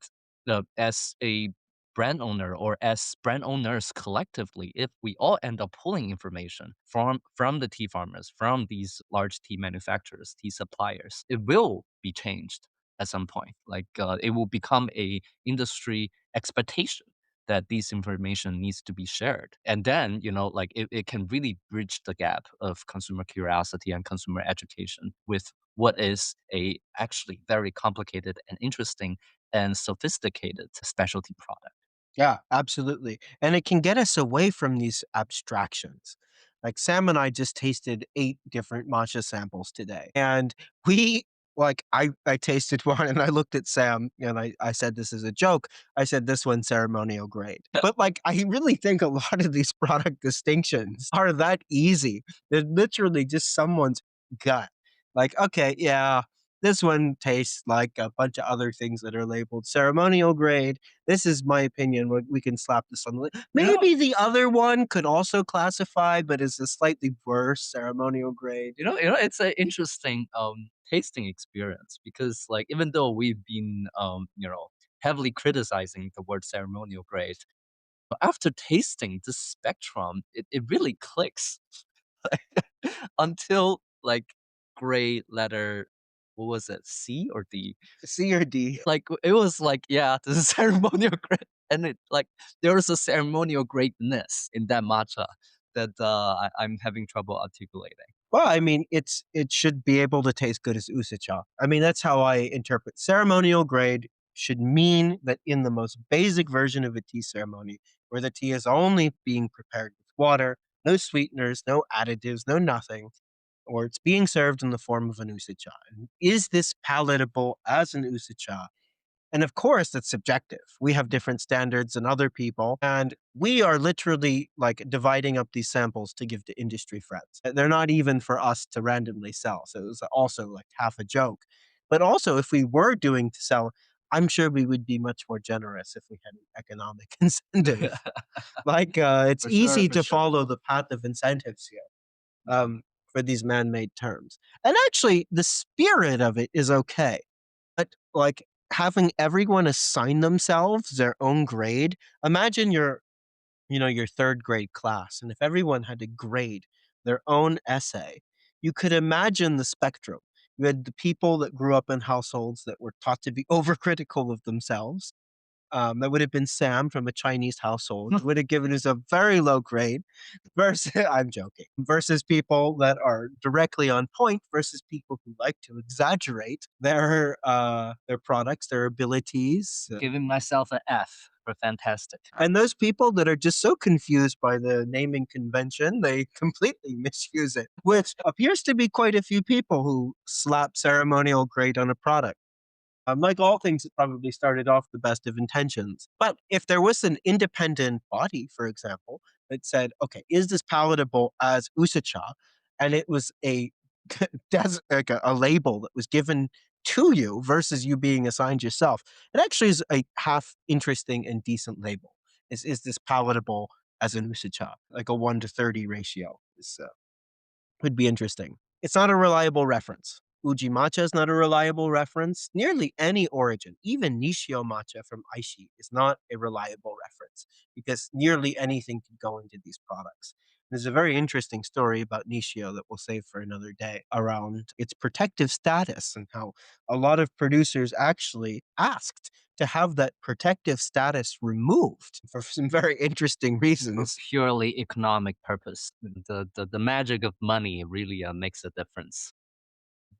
as a brand owner or as brand owners collectively, if we all end up pulling information from the tea farmers, from these large tea manufacturers, tea suppliers, it will be changed at some point. Like it will become a industry expectation that these information needs to be shared. And then, like it can really bridge the gap of consumer curiosity and consumer education with what is a actually very complicated and interesting and sophisticated specialty product.
Yeah, absolutely. And it can get us away from these abstractions. Like Sam and I just tasted 8 different matcha samples today. And we I tasted one and I looked at Sam and I said this is a joke. I said this one's ceremonial grade. But like I really think a lot of these product distinctions are that easy. They're literally just someone's gut. Like, okay, yeah, this one tastes like a bunch of other things that are labeled ceremonial grade. This is my opinion. We can slap this on the
You know,
maybe the other one could also classify, but is a slightly worse ceremonial grade.
it's an interesting tasting experience because like even though we've been heavily criticizing the word ceremonial grade, but after tasting this spectrum, it really clicks until like gray letter, what was it, C or D?
C or D.
Like it was like, yeah, this is ceremonial grade, and it like there was a ceremonial greatness in that matcha that I'm having trouble articulating.
Well, I mean, it should be able to taste good as usacha. I mean, that's how I interpret ceremonial grade should mean that in the most basic version of a tea ceremony, where the tea is only being prepared with water, no sweeteners, no additives, no nothing, or it's being served in the form of an usacha. Is this palatable as an usacha? And of course, it's subjective. We have different standards than other people, and we are literally like dividing up these samples to give to industry friends. They're not even for us to randomly sell. So it was also like half a joke. But also, if we were doing to sell, I'm sure we would be much more generous if we had an economic incentive. Like, it's
For sure,
easy
for
to
sure.
follow the path of incentives here for these man made terms. And actually, the spirit of it is okay. But, like, having everyone assign themselves their own grade, imagine your 3rd grade class, and if everyone had to grade their own essay, you could imagine the spectrum. You had the people that grew up in households that were taught to be overcritical of themselves. That would have been Sam from a Chinese household, would have given us a very low grade versus I'm joking, versus people that are directly on point versus people who like to exaggerate their products, their abilities.
Giving myself an F for fantastic.
And those people that are just so confused by the naming convention, they completely misuse it, which appears to be quite a few people who slap ceremonial grade on a product. Like all things, it probably started off the best of intentions. But if there was an independent body, for example, that said, okay, is this palatable as usacha? And it was a like a label that was given to you versus you being assigned yourself. It actually is a half interesting and decent label. Is this palatable as an usacha? Like a 1 to 30 ratio would be interesting. It's not a reliable reference. Uji matcha is not a reliable reference. Nearly any origin, even Nishio matcha from Aishi, is not a reliable reference because nearly anything can go into these products. There's a very interesting story about Nishio that we'll save for another day around its protective status and how a lot of producers actually asked to have that protective status removed for some very interesting
For
reasons.
purely economic purpose. The magic of money really makes a difference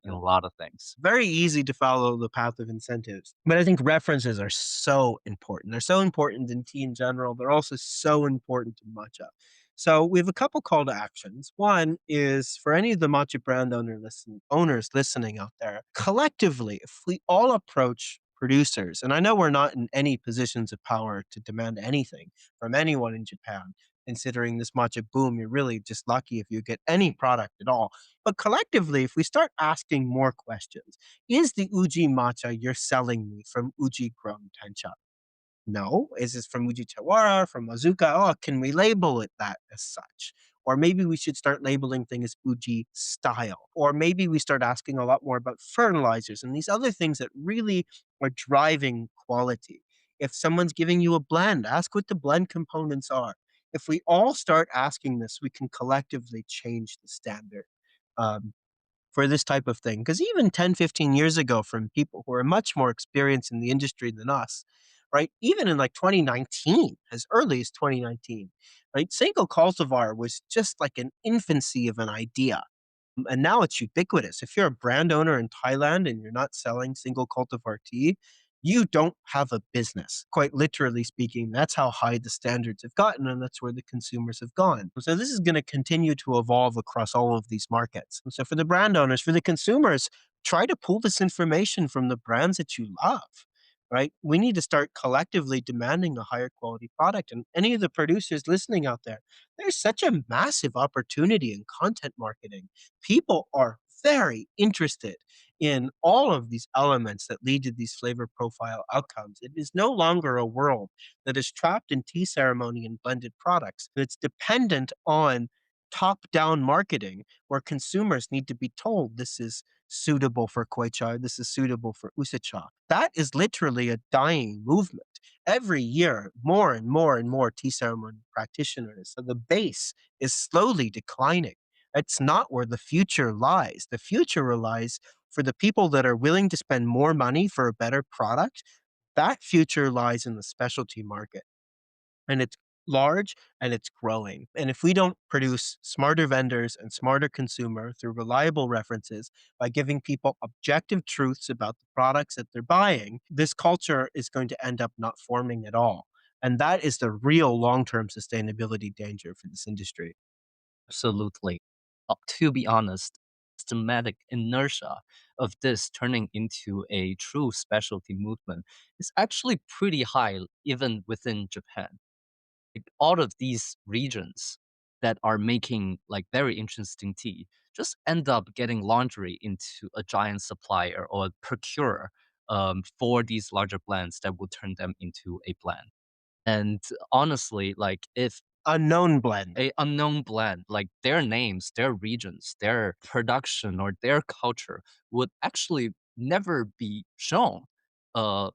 in a lot of things.
Very easy to follow the path of incentives. But I think references are so important. They're so important in tea in general. They're also so important to matcha. So we have a couple call to actions. One is for any of the matcha brand owners listening out there, collectively, if we all approach producers, and I know we're not in any positions of power to demand anything from anyone in Japan, considering this matcha boom, you're really just lucky if you get any product at all. But collectively, if we start asking more questions, is the Uji matcha you're selling me from Uji grown Tencha? No. Is this from Uji Chawara, from Mazuka? Oh, can we label it that as such? Or maybe we should start labeling things Uji style. Or maybe we start asking a lot more about fertilizers and these other things that really are driving quality. If someone's giving you a blend, ask what the blend components are. If we all start asking this, we can collectively change the standard. Um, for this type of thing. Because even 10, 15 years ago, from people who are much more experienced in the industry than us, right? Even in like 2019, as early as 2019, right? Single cultivar was just like an infancy of an idea. And now it's ubiquitous. If you're a brand owner in Thailand and you're not selling single cultivar tea, you don't have a business. Quite literally speaking, that's how high the standards have gotten, and that's where the consumers have gone. So this is going to continue to evolve across all of these markets. So for the brand owners, for the consumers, try to pull this information from the brands that you love. Right? We need to start collectively demanding a higher quality product. And any of the producers listening out there, there's such a massive opportunity in content marketing. People are very interested in all of these elements that lead to these flavor profile outcomes. It is no longer a world that is trapped in tea ceremony and blended products. It's dependent on top down marketing where consumers need to be told this is suitable for Koicha, this is suitable for Usacha. That is literally a dying movement. Every year, more and more and more tea ceremony practitioners. So the base is slowly declining. It's not where the future lies. The future lies for the people that are willing to spend more money for a better product. That future lies in the specialty market, and it's large and it's growing. And if we don't produce smarter vendors and smarter consumer through reliable references by giving people objective truths about the products that they're buying, this culture is going to end up not forming at all. And that is the real long term sustainability danger for this industry.
Absolutely. To be honest, systematic inertia of this turning into a true specialty movement is actually pretty high even within Japan. Like all of these regions that are making like very interesting tea just end up getting laundry into a giant supplier or a procurer for these larger blends that will turn them into a blend. And honestly, like if
Unknown blend.
a unknown blend, like their names, their regions, their production, or their culture would actually never be shown, uh,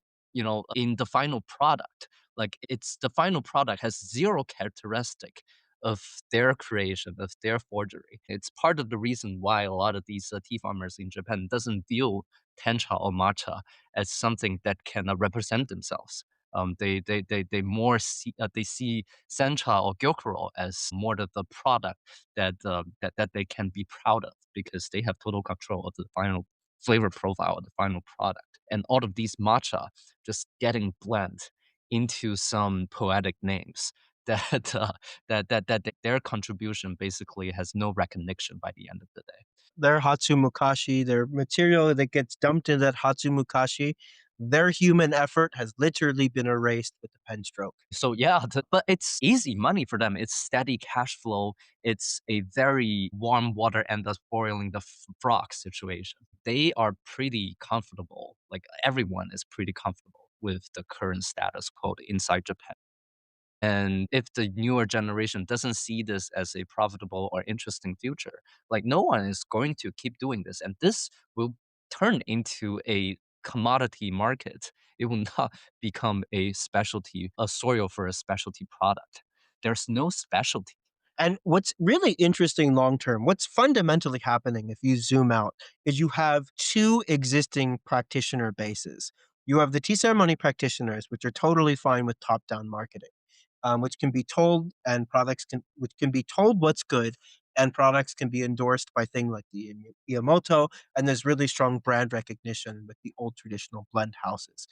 in the final product. Like it's the final product has zero characteristic of their creation, of their forgery. It's part of the reason why a lot of these tea farmers in Japan doesn't view tencha or matcha as something that can represent themselves. They more see they see sencha or gyokuro as more of the product that they can be proud of because they have total control of the final flavor profile of the final product. And all of these matcha just getting blend into some poetic names that their contribution basically has no recognition by the end of the day.
Their Hatsumukashi, their material that gets dumped in that Hatsumukashi, their human effort has literally been erased with the pen stroke.
So yeah, but it's easy money for them. It's steady cash flow. It's a very warm water and thus boiling the frog situation. They are pretty comfortable. Like everyone is pretty comfortable with the current status quo inside Japan. And if the newer generation doesn't see this as a profitable or interesting future, like no one is going to keep doing this. And this will turn into a commodity market. It will not become a specialty, a soil for a specialty product. There's no specialty.
And what's really interesting long term, what's fundamentally happening if you zoom out, is you have two existing practitioner bases. You have the tea ceremony practitioners, which are totally fine with top down marketing, which can be told and which can be told what's good, and products can be endorsed by things like the Iamoto, and there's really strong brand recognition with the old traditional blend houses.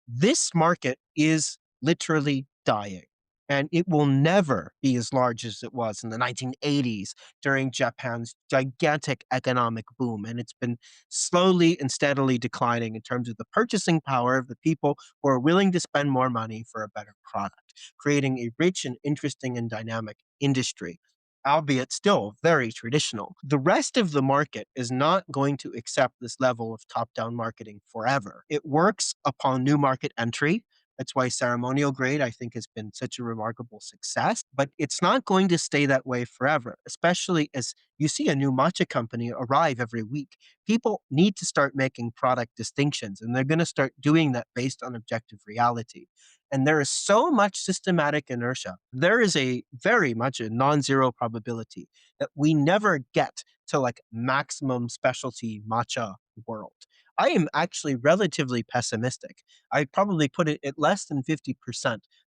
This market is literally dying. And it will never be as large as it was in the 1980s during Japan's gigantic economic boom. And it's been slowly and steadily declining in terms of the purchasing power of the people who are willing to spend more money for a better product, creating a rich and interesting and dynamic industry, albeit still very traditional. The rest of the market is not going to accept this level of top down marketing forever. It works upon new market entry. That's why ceremonial grade, I think, has been such a remarkable success. But it's not going to stay that way forever, especially as you see a new matcha company arrive every week. People need to start making product distinctions, and they're going to start doing that based on objective reality. And there is so much systematic inertia. There is a very much a non zero probability that we never get to like maximum specialty matcha world. I am actually relatively pessimistic. I'd probably put it at less than 50%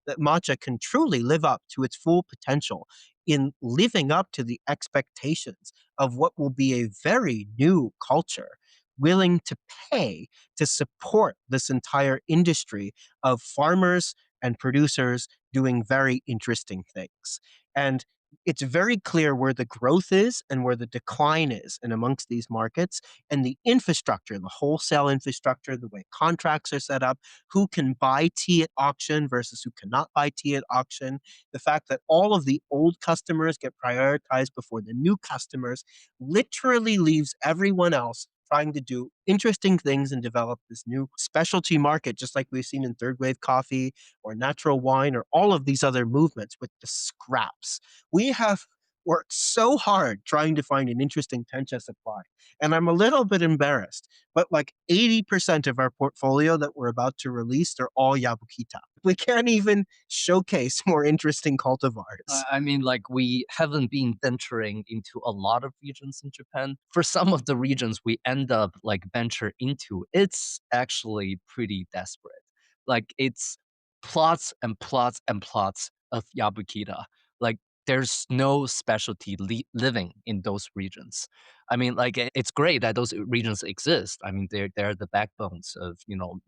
that matcha can truly live up to its full potential in living up to the expectations of what will be a very new culture willing to pay to support this entire industry of farmers and producers doing very interesting things. And it's very clear where the growth is and where the decline is in amongst these markets, and the infrastructure, the wholesale infrastructure, the way contracts are set up, who can buy tea at auction versus who cannot buy tea at auction, the fact that all of the old customers get prioritized before the new customers literally leaves everyone else trying to do interesting things and develop this new specialty market, just like we've seen in third wave coffee or natural wine or all of these other movements with the scraps. We have worked so hard trying to find an interesting tencha supply. And I'm a little bit embarrassed, but like 80% of our portfolio that we're about to release, they're all Yabukita. We can't even showcase more interesting cultivars.
I mean, like, we haven't been venturing into a lot of regions in Japan. For some of the regions we end up like venture into, it's actually pretty desperate. Like, it's plots and plots and plots of Yabukita. Like, there's no specialty living in those regions. I mean, like, it's great that those regions exist. I mean, they're the backbones of,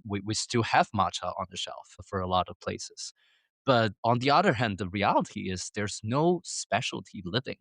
we still have matcha on the shelf for a lot of places. But on the other hand, the reality is there's no specialty living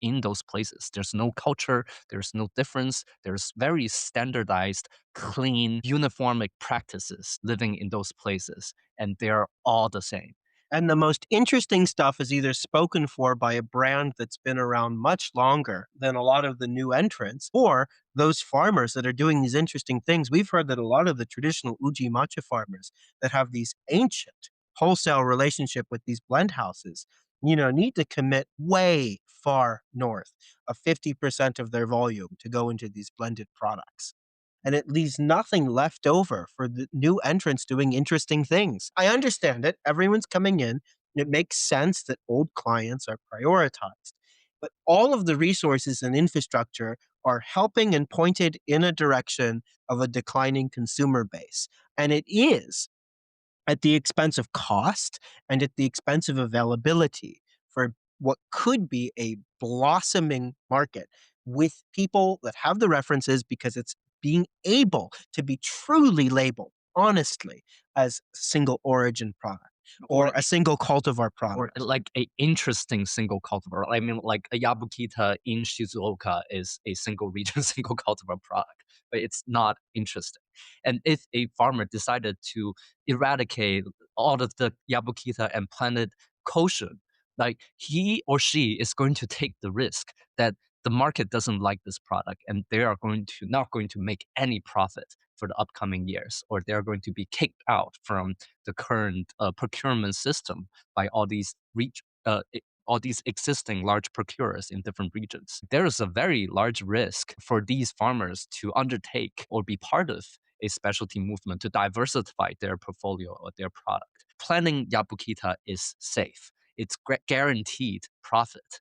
in those places. There's no culture, there's no difference. There's very standardized, clean, uniformic practices living in those places, and they're all the same.
And the most interesting stuff is either spoken for by a brand that's been around much longer than a lot of the new entrants, or those farmers that are doing these interesting things. We've heard that a lot of the traditional Uji matcha farmers that have these ancient wholesale relationship with these blend houses, need to commit way far north of 50% of their volume to go into these blended products, and it leaves nothing left over for the new entrants doing interesting things. I understand it. Everyone's coming in. It makes sense that old clients are prioritized. But all of the resources and infrastructure are helping and pointed in a direction of a declining consumer base. And it is at the expense of cost and at the expense of availability for what could be a blossoming market with people that have the references, because it's being able to be truly labeled honestly as single origin product
Or
or a single cultivar
or
product.
like a interesting single cultivar. I mean, like a Yabukita in Shizuoka is a single region, single cultivar product, but it's not interesting. And if a farmer decided to eradicate all of the Yabukita and plant it kosher, like he or she is going to take the risk that the market doesn't like this product and they are going to not going to make any profit for the upcoming years, or they're going to be kicked out from the current procurement system by all these existing large procurers in different regions. There is a very large risk for these farmers to undertake or be part of a specialty movement to diversify their portfolio or their product. Planting Yabukita is safe. It's guaranteed profit.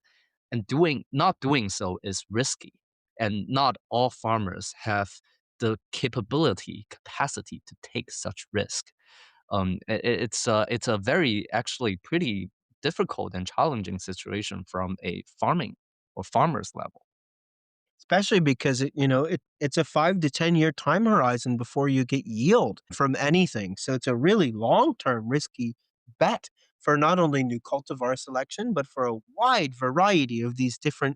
And not doing so is risky. And not all farmers have the capacity to take such risk. It's a very actually pretty difficult and challenging situation from a farming or farmer's level.
Especially because it's a 5 to 10 year time horizon before you get yield from anything. So it's a really long term risky bet for not only new cultivar selection, but for a wide variety of these different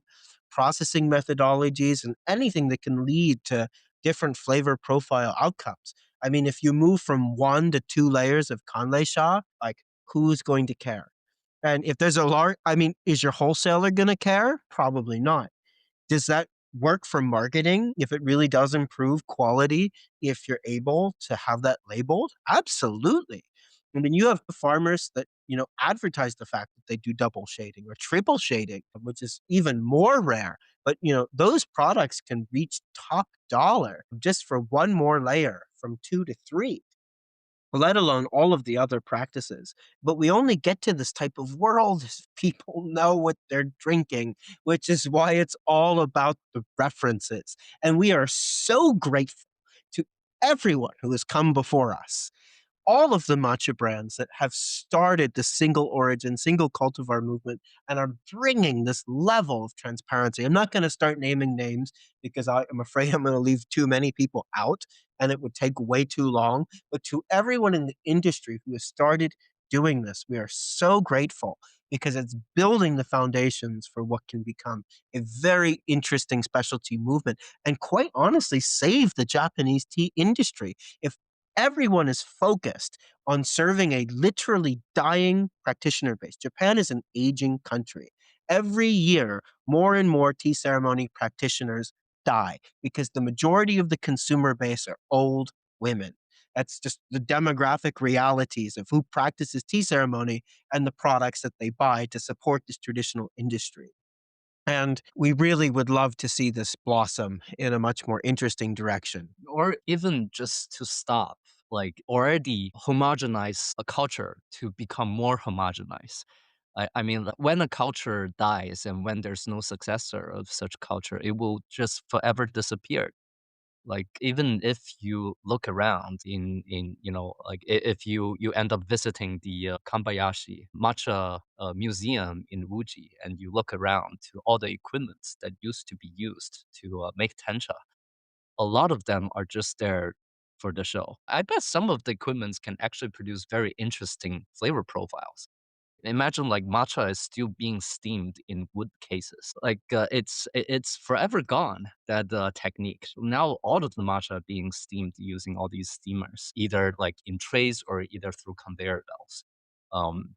processing methodologies and anything that can lead to different flavor profile outcomes. I mean, if you move from 1 to 2 layers of Kanlei Sha, like, who's going to care? And if there's a large, I mean, is your wholesaler going to care? Probably not. Does that work for marketing if it really does improve quality if you're able to have that labeled? Absolutely. I mean, you have farmers that, advertise the fact that they do double shading or triple shading, which is even more rare. But, those products can reach top dollar just for one more layer from 2 to 3, let alone all of the other practices. But we only get to this type of world if people know what they're drinking, which is why it's all about the references. And we are so grateful to everyone who has come before us, all of the matcha brands that have started the single origin, single cultivar movement and are bringing this level of transparency. I'm not going to start naming names because I'm afraid I'm going to leave too many people out and it would take way too long. But to everyone in the industry who has started doing this, we are so grateful because it's building the foundations for what can become a very interesting specialty movement and quite honestly save the Japanese tea industry. If everyone is focused on serving a literally dying practitioner base. Japan is an aging country. Every year, more and more tea ceremony practitioners die because the majority of the consumer base are old women. That's just the demographic realities of who practices tea ceremony and the products that they buy to support this traditional industry. And we really would love to see this blossom in a much more interesting direction.
Or even just to stop, like already homogenize a culture to become more homogenized. I mean, like, when a culture dies and when there's no successor of such culture, it will just forever disappear. Like even if you look around in like if you end up visiting the Kambayashi Matcha museum in Wuji and you look around to all the equipments that used to be used to make tencha, a lot of them are just there for the show. I bet some of the equipments can actually produce very interesting flavor profiles. Imagine like matcha is still being steamed in wood cases. Like it's forever gone that technique. Now all of the matcha are being steamed using all these steamers, either like in trays or either through conveyor belts. Um,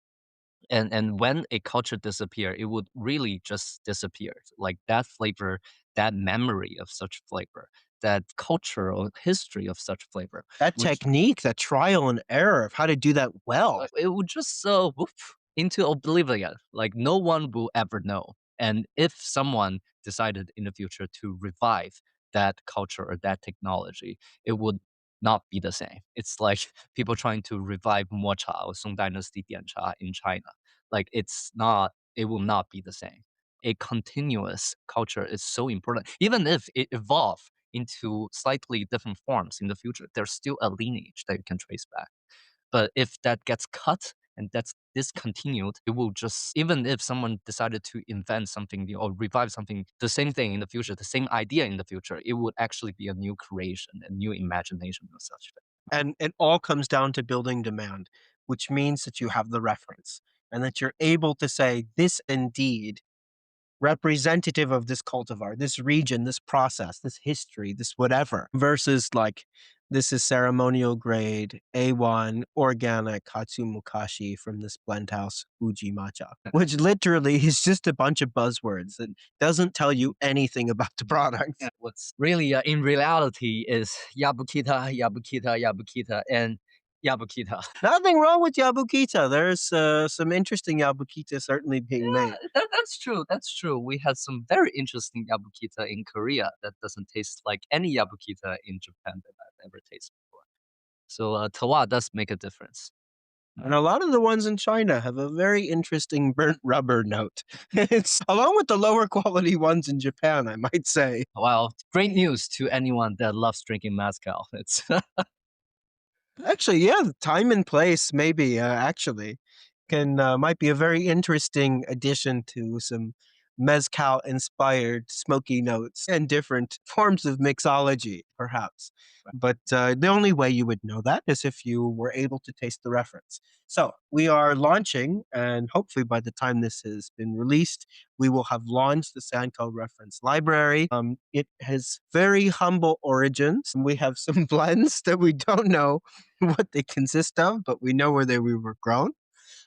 and when a culture disappear, it would really just disappear. Like that flavor, that memory of such flavor, that culture or history of such flavor,
That
which
technique, that trial and error of how to do that well.
it would just whoop into oblivion. Like no one will ever know. And if someone decided in the future to revive that culture or that technology, it would not be the same. It's like people trying to revive Mocha or Song Dynasty Diancha in China. Like it's not, it will not be the same. A continuous culture is so important. Even if it evolve into slightly different forms in the future, there's still a lineage that you can trace back. But if that gets cut and that's discontinued, it will just even if someone decided to invent something new or revive something, the same thing in the future, the same idea in the future, it would actually be a new creation, a new imagination of such thing.
And it all comes down to building demand, which means that you have the reference and that you're able to say, this indeed representative of this cultivar, this region, this process, this history, this whatever, versus like, this is ceremonial grade A1 organic Hatsumukashi from this blend house Uji Matcha, which literally is just a bunch of buzzwords that doesn't tell you anything about the product.
What's really in reality is Yabukita, Yabukita, Yabukita, and Yabukita.
Nothing wrong with Yabukita. There's some interesting Yabukita certainly being
Yeah,
made.
that's true. That's true. We had some very interesting Yabukita in Korea that doesn't taste like any Yabukita in Japan that I've ever tasted before. So Tawa does make a difference.
And a lot of the ones in China have a very interesting burnt rubber note. It's along with the lower quality ones in Japan, I might say.
Well, great news to anyone that loves drinking mezcal. It's
Actually, yeah, the time and place maybe actually can might be a very interesting addition to some mezcal inspired smoky notes and different forms of mixology, perhaps. But the only way you would know that is if you were able to taste the reference. So we are launching, and hopefully by the time this has been released, we will have launched the Sanko reference library. It has very humble origins. We have some blends that we don't know what they consist of, but we know where they were grown.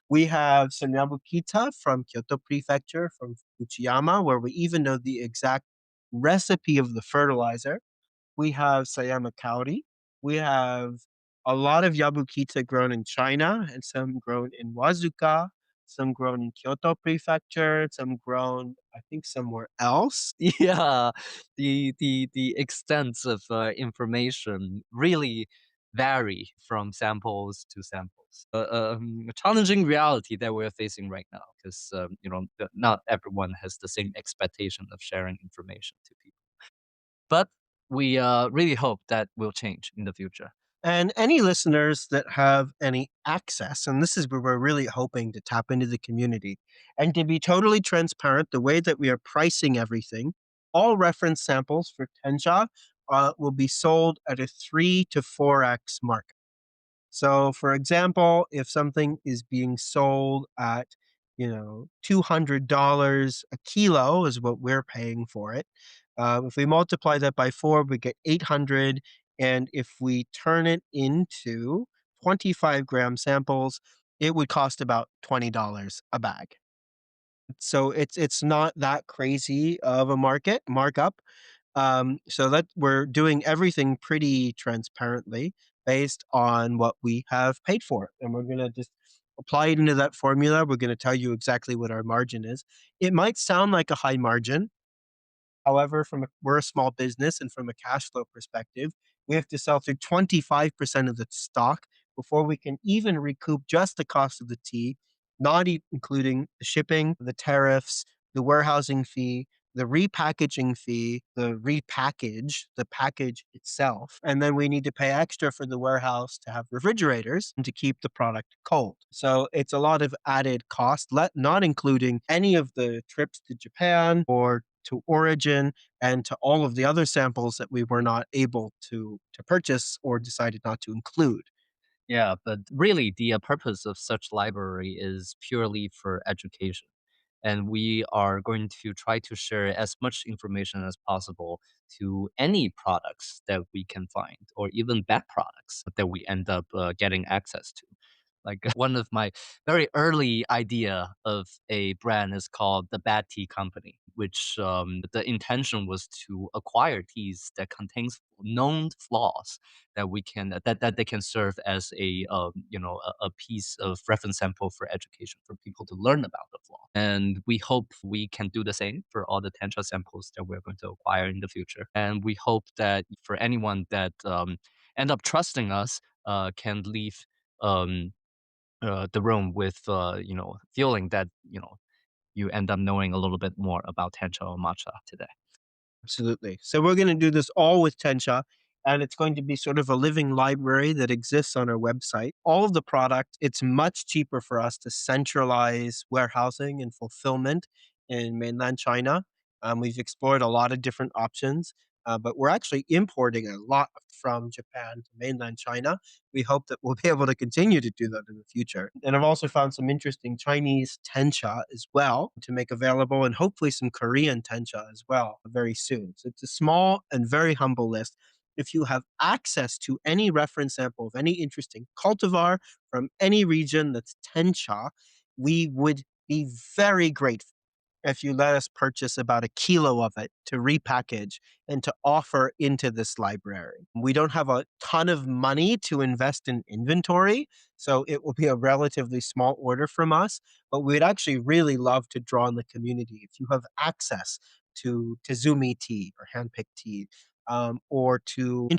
We have some Yabukita from Kyoto Prefecture, from Uchiyama, where we even know the exact recipe of the fertilizer. We have Sayama Kaori. We have a lot of Yabukita grown in China and some grown in Wazuka, some grown in Kyoto Prefecture, some grown, I think, somewhere else.
yeah, the extents of information really vary from samples to samples. A challenging reality that we're facing right now because not everyone has the same expectation of sharing information to people. But We really hope that will change in the future.
And any listeners that have any access, and this is where we're really hoping to tap into the community and to be totally transparent, the way that we are pricing everything, all reference samples for Tencha will be sold at a 3 to 4x markup. So, for example, if something is being sold at, $200 a kilo is what we're paying for it. If we multiply that by four, we get 800. And if we turn it into 25-gram samples, it would cost about $20 a bag. So it's not that crazy of a markup. So that we're doing everything pretty transparently based on what we have paid for. And we're going to just apply it into that formula. We're going to tell you exactly what our margin is. It might sound like a high margin. However, we're a small business, and from a cash flow perspective, we have to sell through 25% of the stock before we can even recoup just the cost of the tea, not including the shipping, the tariffs, the warehousing fee, the repackaging fee, the package itself. And then we need to pay extra for the warehouse to have refrigerators and to keep the product cold. So it's a lot of added cost, not including any of the trips to Japan or to origin and to all of the other samples that we were not able to purchase or decided not to include.
Yeah, but really, the purpose of such library is purely for education. And we are going to try to share as much information as possible to any products that we can find, or even bad products that we end up getting access to. Like one of my very early idea of a brand is called the Bad Tea Company, which the intention was to acquire teas that contains known flaws that that they can serve as a a piece of reference sample for education for people to learn about the flaw. And we hope we can do the same for all the Tantra samples that we're going to acquire in the future. And we hope that for anyone that end up trusting us, can leave um, the room with feeling that you end up knowing a little bit more about Tantra or Matcha today.
Absolutely. So we're going to do this all with Tencha, and it's going to be sort of a living library that exists on our website. All of the product, it's much cheaper for us to centralize warehousing and fulfillment in mainland China. We've explored a lot of different options, but we're actually importing a lot from Japan to mainland China. We hope that we'll be able to continue to do that in the future. And I've also found some interesting Chinese tencha as well to make available, and hopefully some Korean tencha as well very soon. So it's a small and very humble list. If you have access to any reference sample of any interesting cultivar from any region that's tencha, we would be very grateful if you let us purchase about a kilo of it to repackage and to offer into this library. We don't have a ton of money to invest in inventory, so it will be a relatively small order from us, but we'd actually really love to draw in the community. If you have access to Tizumi tea or handpicked tea, or to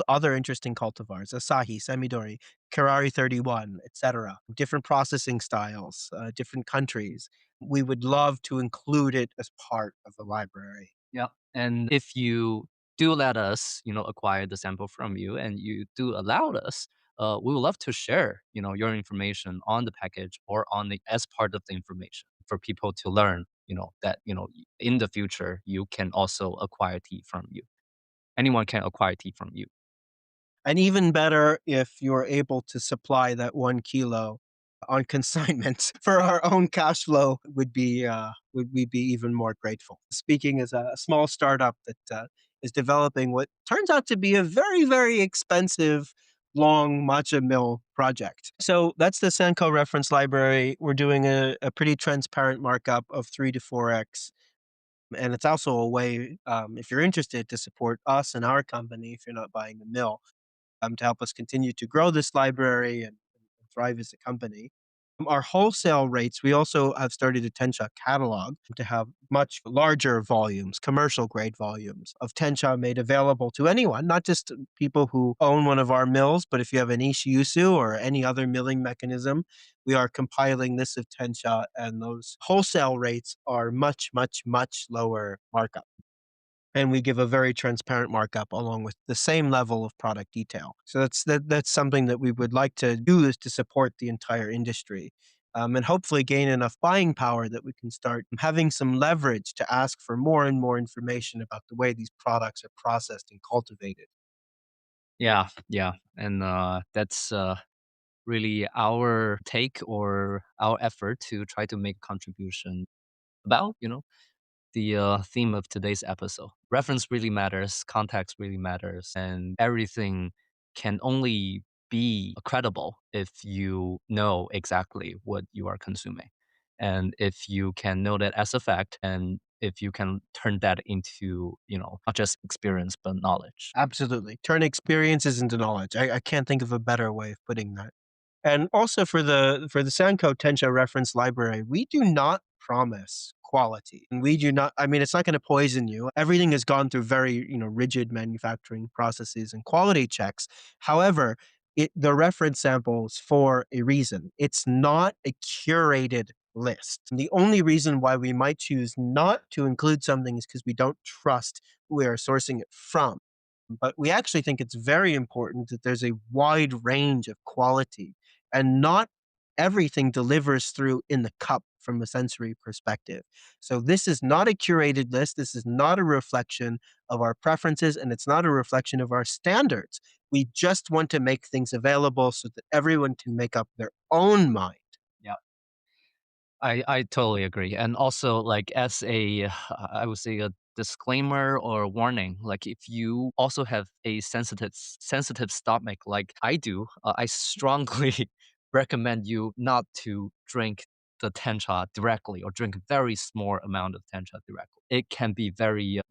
other interesting cultivars, Asahi, Semidori, Karari 31, etc., different processing styles, different countries, we would love to include it as part of the library.
Yeah. And if you do let us, acquire the sample from you and you do allow us, we would love to share, your information on the package or on the as part of the information for people to learn, that, in the future you can also acquire tea from you. Anyone can acquire tea from you.
And even better if you're able to supply that 1 kilo on consignment for our own cash flow would we be even more grateful. Speaking as a small startup that is developing what turns out to be a very, very expensive long matcha mill project. So that's the Senko reference library. We're doing a pretty transparent markup of 3 to 4x. And it's also a way, if you're interested, to support us and our company if you're not buying the mill, to help us continue to grow this library and thrive as a company. Our wholesale rates, we also have started a Tencha catalog to have much larger volumes, commercial grade volumes of Tencha made available to anyone, not just people who own one of our mills, but if you have an Ishiyusu or any other milling mechanism, we are compiling this of Tencha, and those wholesale rates are much, much, much lower markup. and we give a very transparent markup along with the same level of product detail. So that's something that we would like to do, is to support the entire industry. And hopefully gain enough buying power that we can start having some leverage to ask for more and more information about the way these products are processed and cultivated.
Yeah, yeah, and that's really our take or our effort to try to make contribution about the theme of today's episode. Reference really matters, context really matters, and everything can only be credible if you know exactly what you are consuming. And if you can know that as a fact, and if you can turn that into, not just experience, but knowledge.
Absolutely. Turn experiences into knowledge. I can't think of a better way of putting that. And also for the Sanko Tencha reference library, we do not promise quality. And we do not, I mean, it's not going to poison you. Everything has gone through very, rigid manufacturing processes and quality checks. However, the reference samples for a reason. It's not a curated list. The only reason why we might choose not to include something is because we don't trust who we are sourcing it from. But we actually think it's very important that there's a wide range of quality, and not everything delivers through in the cup from a sensory perspective. So this is not a curated list. This is not a reflection of our preferences, and it's not a reflection of our standards. We just want to make things available so that everyone can make up their own mind.
Yeah. I totally agree. And also, like, as I would say, a disclaimer or warning, like, if you also have a sensitive stomach like I do, I strongly recommend you not to drink the tencha directly or drink very small amount of tencha directly. It can be very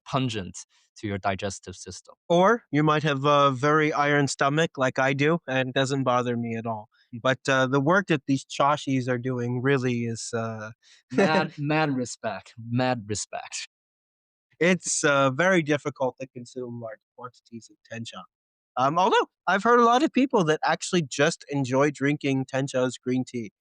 pungent to your digestive system.
Or you might have a very iron stomach like I do, and it doesn't bother me at all. But the work that these chashis are doing really is
Mad respect, mad respect.
it's very difficult to consume large quantities of tencha. Although I've heard a lot of people that actually just enjoy drinking Tencha's green tea,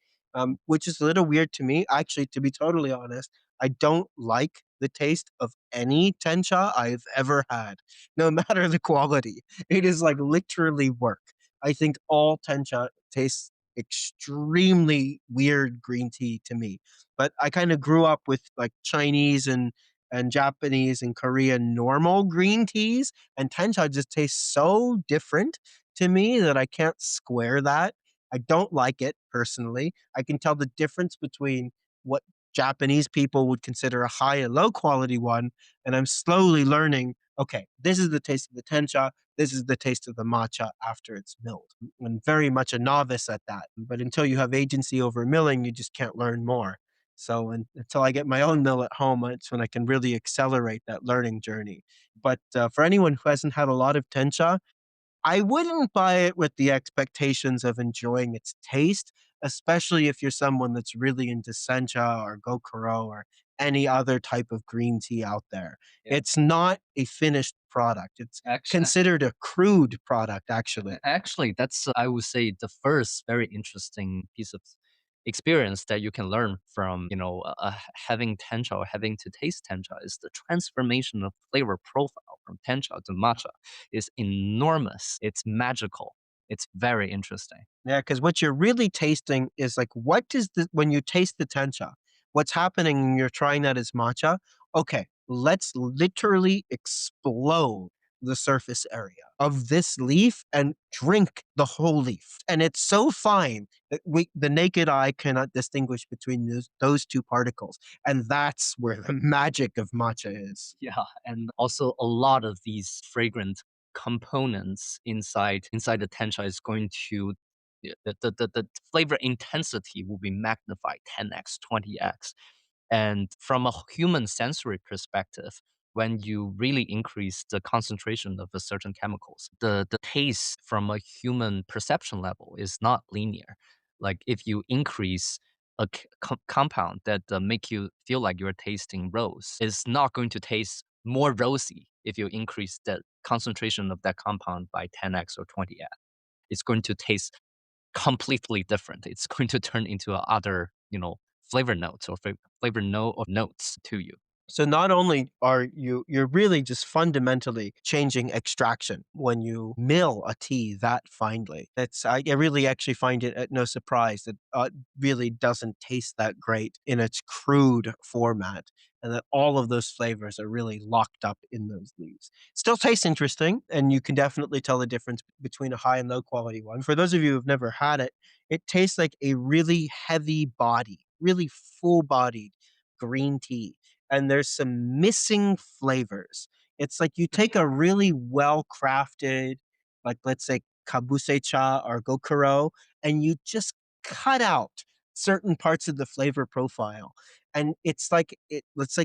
which is a little weird to me. Actually, to be totally honest, I don't like the taste of any Tencha I've ever had, no matter the quality. It is like literally work. I think all Tencha tastes extremely weird green tea to me. But I kind of grew up with like Chinese and Japanese and Korean normal green teas, and Tencha just tastes so different to me that I can't square that. I don't like it personally. I can tell the difference between what Japanese people would consider a high and low quality one, and I'm slowly learning, okay, this is the taste of the Tencha, this is the taste of the matcha after it's milled. I'm very much a novice at that. But until you have agency over milling, you just can't learn more. So until I get my own mill at home, it's when I can really accelerate that learning journey. But for anyone who hasn't had a lot of tencha, I wouldn't buy it with the expectations of enjoying its taste, especially if you're someone that's really into sencha or gokuro or any other type of green tea out there.
Yeah.
It's not a finished product. It's
Actually,
considered a crude product, actually.
Actually, that's I would say the first very interesting piece of experience that you can learn from having tencha or having to taste tencha is the transformation of flavor profile from tencha to matcha is enormous. It's magical. It's very interesting.
Yeah, because what you're really tasting is like, what is the when you taste the tencha, what's happening when you're trying that as matcha? Okay, let's literally explode the surface area of this leaf and drink the whole leaf. And it's so fine that the naked eye cannot distinguish between those two particles. And that's where the magic of matcha is.
Yeah, and also a lot of these fragrant components inside the tencha is going to the flavor intensity will be magnified 10x, 20x. And from a human sensory perspective, when you really increase the concentration of a certain chemicals, the taste from a human perception level is not linear. Like if you increase a compound that make you feel like you're tasting rose, is not going to taste more rosy if you increase the concentration of that compound by 10x or 20x. It's going to taste completely different. It's going to turn into other, flavor notes or flavor note or notes to you.
So not only are you're really just fundamentally changing extraction when you mill a tea that finely. I really actually find it no surprise that really doesn't taste that great in its crude format, and that all of those flavors are really locked up in those leaves. Still tastes interesting, and you can definitely tell the difference between a high and low quality one. For those of you who've never had it, it tastes like a really heavy body, really full bodied green tea, and there's some missing flavors. It's like you take a really well crafted, like let's say kabuse cha or gokuro, and you just cut out certain parts of the flavor profile. And it's like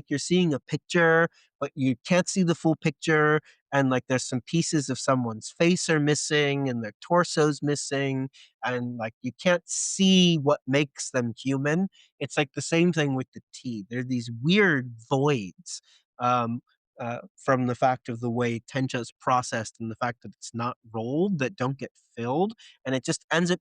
you're seeing a picture, but you can't see the full picture. And like there's some pieces of someone's face are missing and their torso's missing. And like you can't see what makes them human. It's like the same thing with the tea. There are these weird voids, um, from the fact of the way tencha is processed and the fact that it's not rolled that don't get filled, and it just ends up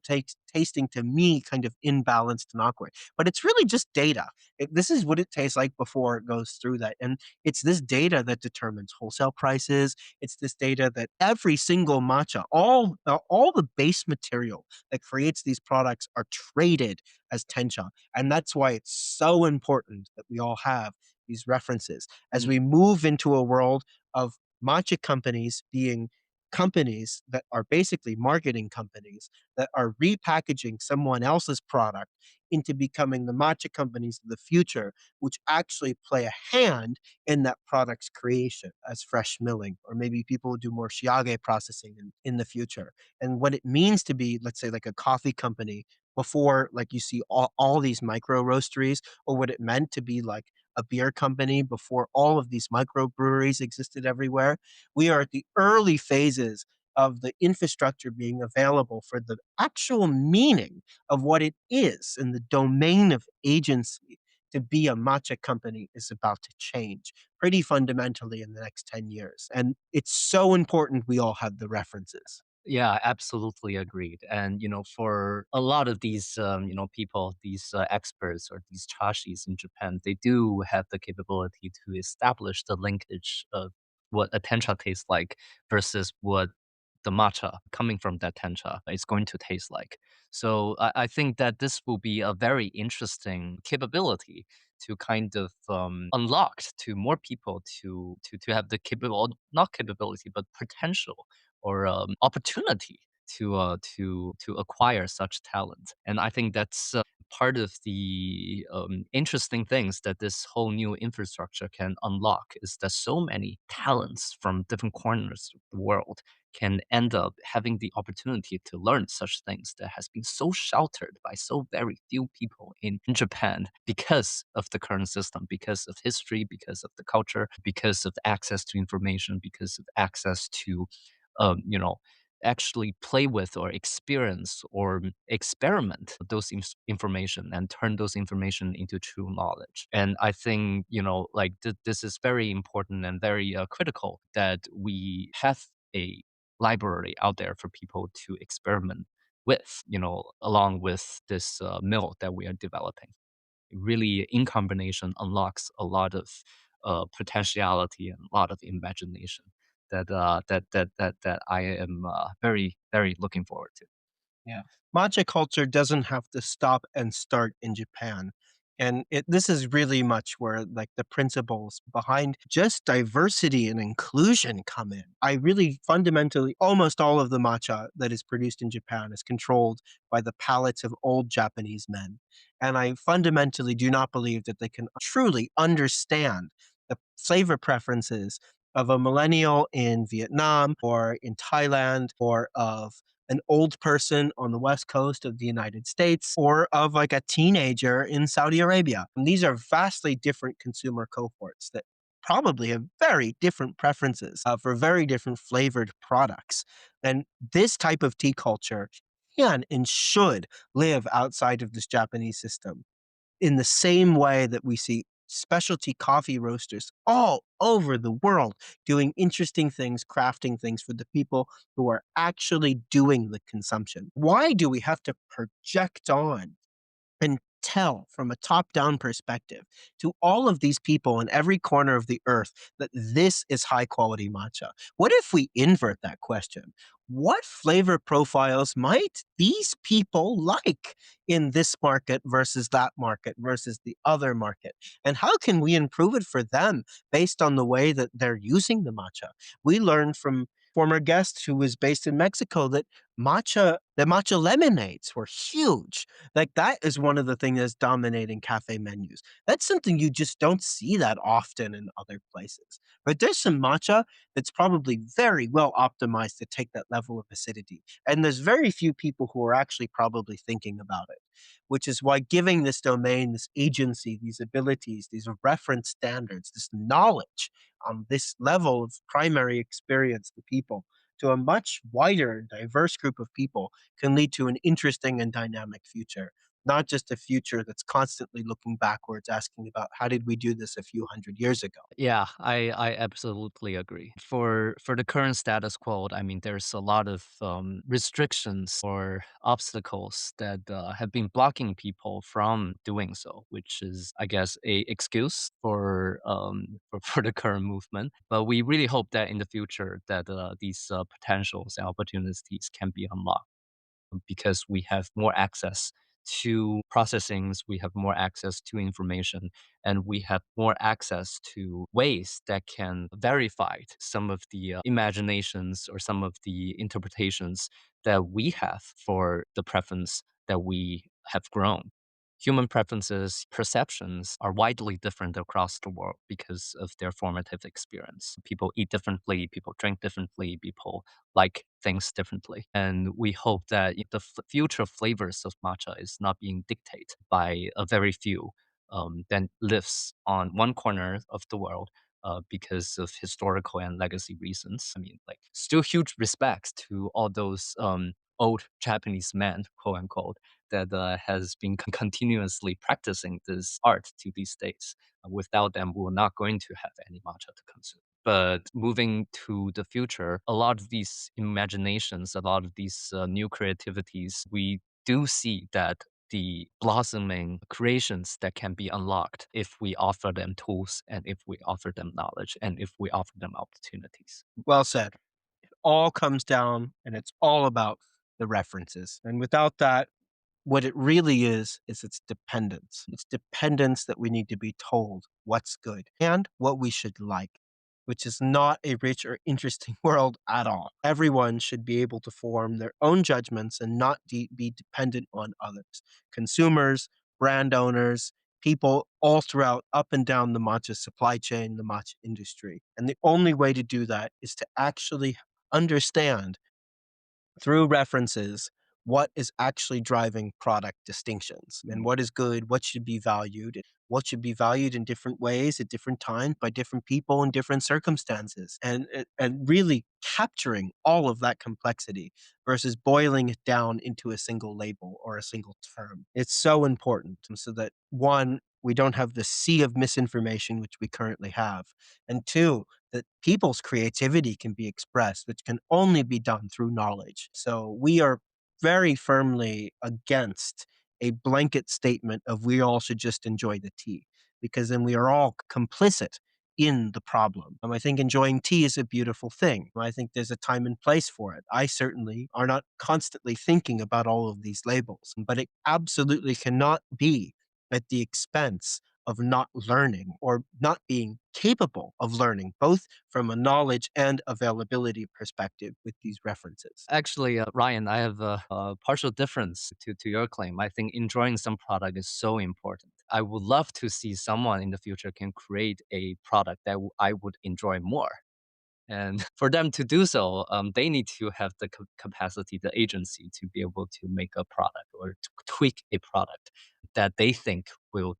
tasting to me kind of imbalanced and awkward. But it's really just data. This is what it tastes like before it goes through that, and it's this data that determines wholesale prices. It's this data that every single matcha, all the base material that creates these products are traded as tencha. And that's why it's so important that we all have these references as we move into a world of matcha companies being companies that are basically marketing companies that are repackaging someone else's product into becoming the matcha companies of the future, which actually play a hand in that product's creation as fresh milling, or maybe people will do more shiage processing in the future. And what it means to be, let's say, like a coffee company before, like you see all these micro roasteries, or what it meant to be like a beer company before all of these microbreweries existed everywhere. We are at the early phases of the infrastructure being available for the actual meaning of what it is, and the domain of agency to be a matcha company is about to change pretty fundamentally in the next 10 years. And it's so important we all have the references.
Yeah, absolutely agreed. And for a lot of these, people, these experts or these chashis in Japan, they do have the capability to establish the linkage of what a tencha tastes like versus what the matcha coming from that tencha is going to taste like. So I think that this will be a very interesting capability to kind of unlocked to more people to have the capable not capability but potential or opportunity to acquire such talent. And I think that's part of the interesting things that this whole new infrastructure can unlock is that so many talents from different corners of the world can end up having the opportunity to learn such things that has been so sheltered by so very few people in Japan because of the current system, because of history, because of the culture, because of the access to information, because of access to um, you know, actually play with or experience or experiment those information and turn those information into true knowledge. And I think, like this is very important and very critical that we have a library out there for people to experiment with, along with this mill that we are developing really in combination unlocks a lot of potentiality and a lot of imagination that I am very very looking forward to.
Yeah. Matcha culture doesn't have to stop and start in Japan. And this is really much where like the principles behind just diversity and inclusion come in. I really fundamentally, almost all of the matcha that is produced in Japan is controlled by the palates of old Japanese men. And I fundamentally do not believe that they can truly understand the flavor preferences of a millennial in Vietnam or in Thailand, or of an old person on the west coast of the United States, or of like a teenager in Saudi Arabia. And these are vastly different consumer cohorts that probably have very different preferences for very different flavored products. And this type of tea culture can and should live outside of this Japanese system in the same way that we see specialty coffee roasters all over the world doing interesting things, crafting things for the people who are actually doing the consumption. Why do we have to project on and tell from a top down perspective to all of these people in every corner of the earth that this is high quality matcha? What if we invert that question? What flavor profiles might these people like in this market versus that market versus the other market? And how can we improve it for them based on the way that they're using the matcha? We learned from former guest who was based in Mexico that the matcha lemonades were huge. Like that is one of the things that's dominating cafe menus. That's something you just don't see that often in other places. But there's some matcha that's probably very well optimized to take that level of acidity. And there's very few people who are actually probably thinking about it, which is why giving this domain, this agency, these abilities, these reference standards, this knowledge on this level of primary experience to people, to a much wider and diverse group of people, can lead to an interesting and dynamic future, not just a future that's constantly looking backwards, asking about how did we do this a few hundred years ago.
Yeah, I absolutely agree. For the current status quo, I mean, there's a lot of restrictions or obstacles that have been blocking people from doing so, which is, I guess, a excuse for for the current movement. But we really hope that in the future that these potentials and opportunities can be unlocked because we have more access to processings, we have more access to information, and we have more access to ways that can verify some of the imaginations or some of the interpretations that we have for the preference that we have grown. Human preferences, perceptions are widely different across the world because of their formative experience. People eat differently, people drink differently, people like things differently. And we hope that the future flavors of matcha is not being dictated by a very few that lives on one corner of the world because of historical and legacy reasons. I mean, like, still huge respects to all those old Japanese men, quote unquote, that has been continuously practicing this art to these days. Without them, we're not going to have any matcha to consume. But moving to the future, a lot of these imaginations, a lot of these new creativities, we do see that the blossoming creations that can be unlocked if we offer them tools and if we offer them knowledge and if we offer them opportunities.
Well said. All comes down and it's all about the references. And without that, what it really is it's dependence. It's dependence that we need to be told what's good and what we should like, which is not a rich or interesting world at all. Everyone should be able to form their own judgments and not be dependent on others. Consumers, brand owners, people all throughout up and down the matcha supply chain, the matcha industry. And the only way to do that is to actually understand through references what is actually driving product distinctions and what is good, what should be valued in different ways at different times by different people in different circumstances, and really capturing all of that complexity versus boiling it down into a single label or a single term. It's so important so that one, we don't have the sea of misinformation which we currently have, and two, that people's creativity can be expressed, which can only be done through knowledge. So we are very firmly against a blanket statement of we all should just enjoy the tea, because then we are all complicit in the problem. I think enjoying tea is a beautiful thing. I think there's a time and place for it. I certainly are not constantly thinking about all of these labels, but it absolutely cannot be at the expense of not learning or not being capable of learning, both from a knowledge and availability perspective with these references.
Actually, Ryan, I have a partial difference to your claim. I think enjoying some product is so important. I would love to see someone in the future can create a product that I would enjoy more. And for them to do so, they need to have the capacity, the agency to be able to make a product or to tweak a product that they think will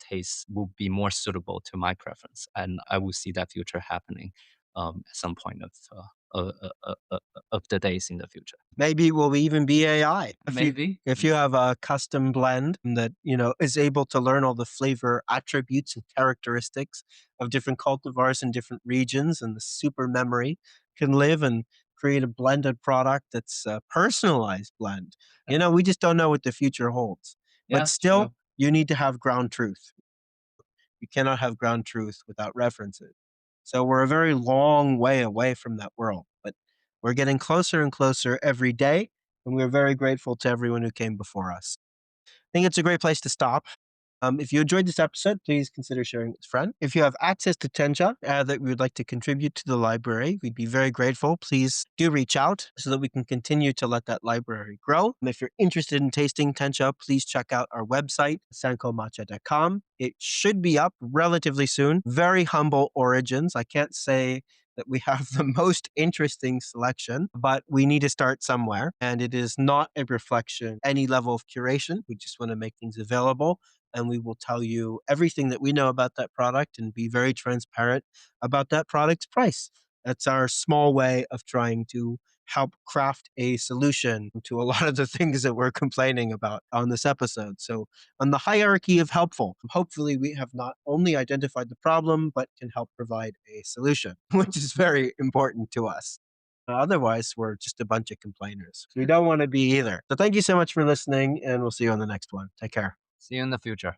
be more suitable to my preference. And I will see that future happening at some point of the days in the future.
Maybe it will even be AI.
Maybe.
If you have a custom blend that, is able to learn all the flavor attributes and characteristics of different cultivars in different regions, and the super memory can live and create a blended product that's a personalized blend. We just don't know what the future holds. But
Yeah,
still,
true.
You need to have ground truth. You cannot have ground truth without references. So we're a very long way away from that world, but we're getting closer and closer every day. And we're very grateful to everyone who came before us. I think it's a great place to stop. If you enjoyed this episode, please consider sharing it with a friend. If you have access to Tencha that we would like to contribute to the library, we'd be very grateful. Please do reach out so that we can continue to let that library grow. And if you're interested in tasting Tencha, please check out our website, sankomatcha.com. It should be up relatively soon. Very humble origins. I can't say that we have the most interesting selection, but we need to start somewhere. And it is not a reflection, any level of curation. We just want to make things available, and we will tell you everything that we know about that product and be very transparent about that product's price. That's our small way of trying to help craft a solution to a lot of the things that we're complaining about on this episode. So, on the hierarchy of helpful, hopefully, we have not only identified the problem, but can help provide a solution, which is very important to us. Otherwise, we're just a bunch of complainers. We don't want to be either. So, thank you so much for listening, and we'll see you on the next one. Take care.
See you in the future.